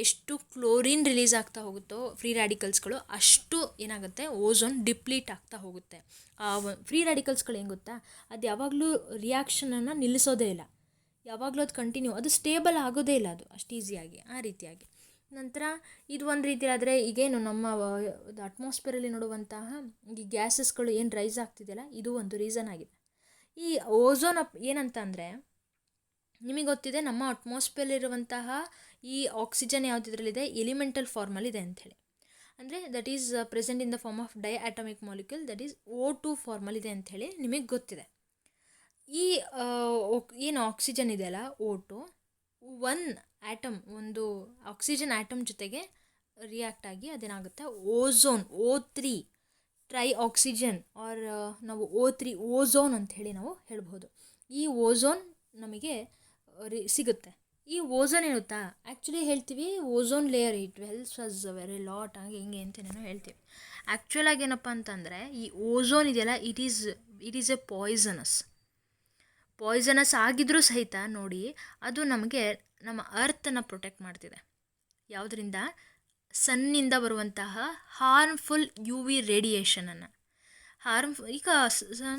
ಎಷ್ಟು ಕ್ಲೋರಿನ್ ರಿಲೀಸ್ ಆಗ್ತಾ ಹೋಗುತ್ತೋ ಫ್ರೀ ರ್ಯಾಡಿಕಲ್ಸ್ಗಳು ಅಷ್ಟು ಏನಾಗುತ್ತೆ, ಓಝೋನ್ ಡಿಪ್ಲೀಟ್ ಆಗ್ತಾ ಹೋಗುತ್ತೆ. ಫ್ರೀ ರ್ಯಾಡಿಕಲ್ಸ್ಗಳು ಏನು ಗೊತ್ತಾ, ಅದು ಯಾವಾಗಲೂ ರಿಯಾಕ್ಷನನ್ನು ನಿಲ್ಲಿಸೋದೇ ಇಲ್ಲ, ಯಾವಾಗಲೂ ಅದು ಕಂಟಿನ್ಯೂ, ಅದು ಸ್ಟೇಬಲ್ ಆಗೋದೇ ಇಲ್ಲ ಅದು ಅಷ್ಟು ಈಸಿಯಾಗಿ. ಆ ರೀತಿಯಾಗಿ ನಂತರ ಇದು ಒಂದು ರೀತಿ ಆದರೆ ಈಗೇನು ನಮ್ಮ ಅಟ್ಮಾಸ್ಫಿಯರಲ್ಲಿ ನೋಡುವಂತಹ ಈ ಗ್ಯಾಸಸ್ಗಳು ಏನು ರೈಸ್ ಆಗ್ತಿದೆಯಲ್ಲ, ಇದು ಒಂದು ರೀಸನ್ ಆಗಿದೆ. ಈ ಓಝೋನ್ ಏನಂತ ಅಂದರೆ, ನಿಮಗೆ ಗೊತ್ತಿದೆ ನಮ್ಮ ಅಟ್ಮಾಸ್ಫಿಯರಲ್ಲಿರುವಂತಹ ಈ ಆಕ್ಸಿಜನ್ ಯಾವುದಿದ್ರಲ್ಲಿದೆ, ಎಲಿಮೆಂಟಲ್ ಫಾರ್ಮಲ್ಲಿದೆ ಅಂಥೇಳಿ. ಅಂದರೆ that is present in the form of diatomic molecule, that is O2 ಫಾರ್ಮಲ್ಲಿದೆ ಅಂಥೇಳಿ ನಿಮಗೆ ಗೊತ್ತಿದೆ. ಈ ಏನು ಆಕ್ಸಿಜನ್ ಇದೆಯಲ್ಲ O2, ಒನ್ ಆ್ಯಟಮ್, ಒಂದು ಆಕ್ಸಿಜನ್ ಆ್ಯಟಮ್ ಜೊತೆಗೆ ರಿಯಾಕ್ಟ್ ಆಗಿ ಅದೇನಾಗುತ್ತೆ, ozone O3 try oxygen our ನಾವು O3 ಓಝೋನ್ ಅಂಥೇಳಿ ನಾವು ಹೇಳ್ಬೋದು. ಈ ಓಝೋನ್ ನಮಗೆ ಸಿಗುತ್ತೆ. ಈ ಓಝೋನ್ ಏನುತ್ತಾ, ಆ್ಯಕ್ಚುಲಿ ಹೇಳ್ತೀವಿ ozone layer it helps us very lot, ಹಾಗೆ ಹಿಂಗೆ ಅಂತೇನೋ ಹೇಳ್ತೀವಿ. ಆ್ಯಕ್ಚುಲಾಗಿ ಏನಪ್ಪ ಅಂತಂದರೆ, ಈ ಓಝೋನ್ ಇದೆಯಲ್ಲ, ಇಟ್ ಈಸ್ ಎ ಪಾಯ್ಸನಸ್ ಆಗಿದ್ರೂ ಸಹಿತ ನೋಡಿ, ಅದು ನಮಗೆ ನಮ್ಮ ಅರ್ಥನ್ನು ಪ್ರೊಟೆಕ್ಟ್ ಮಾಡ್ತಿದೆ. ಯಾವುದರಿಂದ? ಸನ್ನಿಂದ ಬರುವಂತಹ ಹಾರ್ಮ್ಫುಲ್ UV ರೇಡಿಯೇಷನನ್ನು. ಈಗ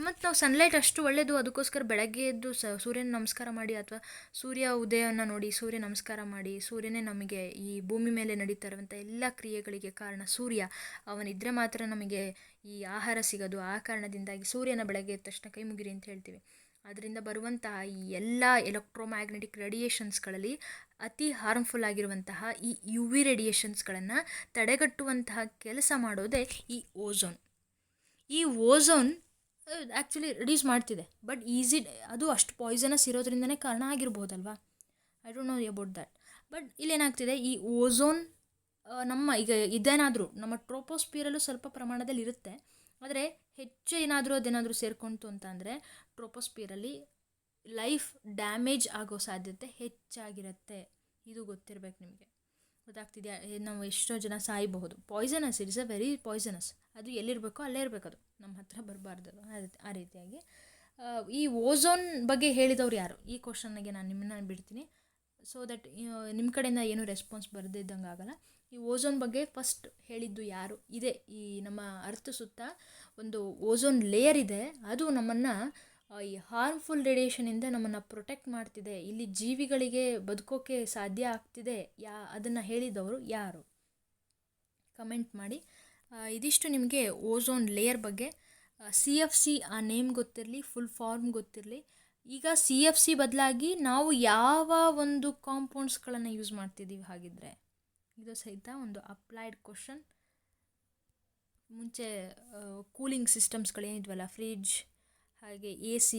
ಮತ್ತು ನಾವು ಸನ್ಲೈಟ್ ಅಷ್ಟು ಒಳ್ಳೆಯದು, ಅದಕ್ಕೋಸ್ಕರ ಬೆಳಗ್ಗೆ ಎದ್ದು ಸೂರ್ಯನ ನಮಸ್ಕಾರ ಮಾಡಿ, ಅಥವಾ ಸೂರ್ಯ ಉದಯವನ್ನು ನೋಡಿ ಸೂರ್ಯ ನಮಸ್ಕಾರ ಮಾಡಿ, ಸೂರ್ಯನೇ ನಮಗೆ ಈ ಭೂಮಿ ಮೇಲೆ ನಡೀತಾ ಇರುವಂಥ ಎಲ್ಲ ಕ್ರಿಯೆಗಳಿಗೆ ಕಾರಣ ಸೂರ್ಯ. ಅವನಿದ್ದರೆ ಮಾತ್ರ ನಮಗೆ ಈ ಆಹಾರ ಸಿಗೋದು. ಆ ಕಾರಣದಿಂದಾಗಿ ಸೂರ್ಯನ ಬೆಳಗ್ಗೆ ಎದ್ದ ತಕ್ಷಣ ಕೈ ಮುಗಿರಿ ಅಂತ ಹೇಳ್ತೀವಿ. ಅದರಿಂದ ಬರುವಂತಹ ಈ ಎಲ್ಲ ಎಲೆಕ್ಟ್ರೋಮ್ಯಾಗ್ನೆಟಿಕ್ ರೇಡಿಯೇಷನ್ಸ್ಗಳಲ್ಲಿ ಅತಿ ಹಾರ್ಮ್ಫುಲ್ ಆಗಿರುವಂತಹ ಈ UV ರೇಡಿಯೇಷನ್ಸ್ಗಳನ್ನು ತಡೆಗಟ್ಟುವಂತಹ ಕೆಲಸ ಮಾಡೋದೇ ಈ ಓಝೋನ್. ಈ ಓಝೋನ್ ಆ್ಯಕ್ಚುಲಿ ರಿಡ್ಯೂಸ್ ಮಾಡ್ತಿದೆ, ಬಟ್ ಅದು ಅಷ್ಟು ಪಾಯ್ಸನಸ್ ಇರೋದ್ರಿಂದನೇ ಕಾರಣ ಆಗಿರ್ಬೋದಲ್ವಾ. I don't know about that. But ಇಲ್ಲೇನಾಗ್ತಿದೆ, ಈ ಓಝೋನ್ ನಮ್ಮ ಈಗ ಇದೇನಾದರೂ ನಮ್ಮ ಟ್ರೋಪೋಸ್ಪಿಯರಲ್ಲೂ ಸ್ವಲ್ಪ ಪ್ರಮಾಣದಲ್ಲಿ ಇರುತ್ತೆ. ಆದರೆ ಹೆಚ್ಚು ಅದೇನಾದರೂ ಸೇರ್ಕೊಂತು ಅಂತ ಅಂದರೆ ಟ್ರೋಪೋಸ್ಪಿಯರಲ್ಲಿ ಲೈಫ್ ಡ್ಯಾಮೇಜ್ ಆಗೋ ಸಾಧ್ಯತೆ ಹೆಚ್ಚಾಗಿರುತ್ತೆ. ಇದು ಗೊತ್ತಿರಬೇಕು ನಿಮಗೆ. ಗೊತ್ತಾಗ್ತಿದೆಯಾ? ನಾವು ಎಷ್ಟೋ ಜನ ಸಾಯಬಹುದು. Poisonous, it's a very poisonous. ಅದು ಎಲ್ಲಿರಬೇಕೋ ಅಲ್ಲೇ ಇರಬೇಕು, ಅದು ನಮ್ಮ ಹತ್ರ ಬರಬಾರ್ದು. ಆ ರೀತಿಯಾಗಿ ಈ ಓಝೋನ್ ಬಗ್ಗೆ ಹೇಳಿದವ್ರು ಯಾರು, ಈ ಕ್ವಶನ್ಗೆ ನಾನು ನಿಮ್ಮನ್ನ ಬಿಡ್ತೀನಿ, ಸೊ ದಟ್ ನಿಮ್ಮ ಕಡೆಯಿಂದ ಏನೂ ರೆಸ್ಪಾನ್ಸ್ ಬರದಿದ್ದಂಗೆ ಆಗಲ್ಲ. ಈ ಓಝೋನ್ ಬಗ್ಗೆ ಫಸ್ಟ್ ಹೇಳಿದ್ದು ಯಾರು? ಇದೆ, ಈ ನಮ್ಮ ಅರ್ಥ ಸುತ್ತ ಒಂದು ಓಝೋನ್ ಲೇಯರ್ ಇದೆ, ಅದು ನಮ್ಮನ್ನು ಈ ಹಾರ್ಮ್ಫುಲ್ ರೇಡಿಯೇಷನಿಂದ ನಮ್ಮನ್ನು ಪ್ರೊಟೆಕ್ಟ್ ಮಾಡ್ತಿದೆ, ಇಲ್ಲಿ ಜೀವಿಗಳಿಗೆ ಬದುಕೋಕ್ಕೆ ಸಾಧ್ಯ ಆಗ್ತಿದೆ. ಅದನ್ನು ಹೇಳಿದವರು ಯಾರು? ಕಮೆಂಟ್ ಮಾಡಿ. ಇದಿಷ್ಟು ನಿಮಗೆ ಓಝೋನ್ ಲೇಯರ್ ಬಗ್ಗೆ. CFC ಆ ನೇಮ್ ಗೊತ್ತಿರಲಿ, ಫುಲ್ ಫಾರ್ಮ್ ಗೊತ್ತಿರಲಿ. ಈಗ CFC ಬದಲಾಗಿ ನಾವು ಯಾವ ಒಂದು ಕಾಂಪೌಂಡ್ಸ್ಗಳನ್ನು ಯೂಸ್ ಮಾಡ್ತಿದ್ದೀವಿ ಹಾಗಿದ್ರೆ? ಇದು ಸಹಿತ ಒಂದು ಅಪ್ಲೈಡ್ ಕ್ವಶನ್. ಮುಂಚೆ ಕೂಲಿಂಗ್ ಸಿಸ್ಟಮ್ಸ್ಗಳೇನಿದ್ವಲ್ಲ, ಫ್ರಿಡ್ಜ್ ಹಾಗೆ AC,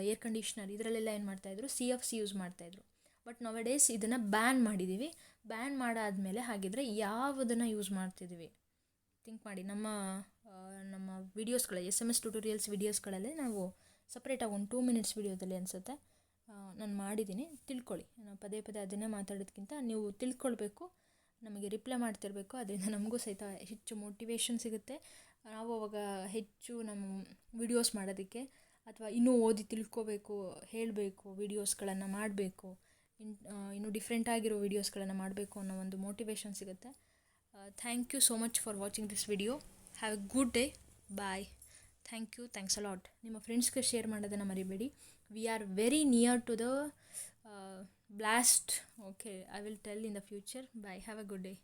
ಏರ್ ಕಂಡೀಷ್ನರ್, ಇದರಲ್ಲೆಲ್ಲ ಏನು ಮಾಡ್ತಾಯಿದ್ರು, CFC ಯೂಸ್ ಮಾಡ್ತಾಯಿದ್ರು. ಬಟ್ ನೌಡೇಸ್ ಇದನ್ನು ಬ್ಯಾನ್ ಮಾಡಿದ್ದೀವಿ. ಬ್ಯಾನ್ ಮಾಡಾದಮೇಲೆ ಹಾಗಿದ್ರೆ ಯಾವುದನ್ನು ಯೂಸ್ ಮಾಡ್ತಿದ್ದೀವಿ? ಥಿಂಕ್ ಮಾಡಿ. ನಮ್ಮ ವೀಡಿಯೋಸ್ಗಳ SMS ಟ್ಯುಟೋರಿಯಲ್ಸ್ ವೀಡಿಯೋಸ್ಗಳಲ್ಲಿ ನಾವು ಸಪ್ರೇಟಾಗಿ ಒಂದು 2 minutes ವೀಡಿಯೋದಲ್ಲಿ ಅನಿಸುತ್ತೆ ನಾನು ಮಾಡಿದ್ದೀನಿ. ತಿಳ್ಕೊಳ್ಳಿ. ನಾವು ಪದೇ ಪದೇ ಅದನ್ನೇ ಮಾತಾಡೋದಕ್ಕಿಂತ ನೀವು ತಿಳ್ಕೊಳ್ಬೇಕು, ನಮಗೆ ರಿಪ್ಲೈ ಮಾಡ್ತಿರಬೇಕು. ಅದರಿಂದ ನಮಗೂ ಸಹಿತ ಹೆಚ್ಚು ಮೋಟಿವೇಶನ್ ಸಿಗುತ್ತೆ. ನಾವು ಅವಾಗ ಹೆಚ್ಚು ನಮ್ಮ ವೀಡಿಯೋಸ್ ಮಾಡೋದಕ್ಕೆ, ಅಥವಾ ಇನ್ನೂ ಓದಿ ತಿಳ್ಕೋಬೇಕು, ಹೇಳಬೇಕು, ವೀಡಿಯೋಸ್ಗಳನ್ನು ಮಾಡಬೇಕು, ಇನ್ನೂ ಡಿಫ್ರೆಂಟ್ ಆಗಿರೋ ವೀಡಿಯೋಸ್ಗಳನ್ನು ಮಾಡಬೇಕು ಅನ್ನೋ ಒಂದು ಮೋಟಿವೇಶನ್ ಸಿಗುತ್ತೆ. Thank you so much for watching this video. Have a good day. Bye. Thank you. Thanks a lot. ನಿಮ್ಮ ಫ್ರೆಂಡ್ಸ್ಗೆ ಶೇರ್ ಮಾಡೋದನ್ನು ಮರಿಬೇಡಿ. We are very near to the blast. Okay, I will tell in the future. Bye. Have a good day.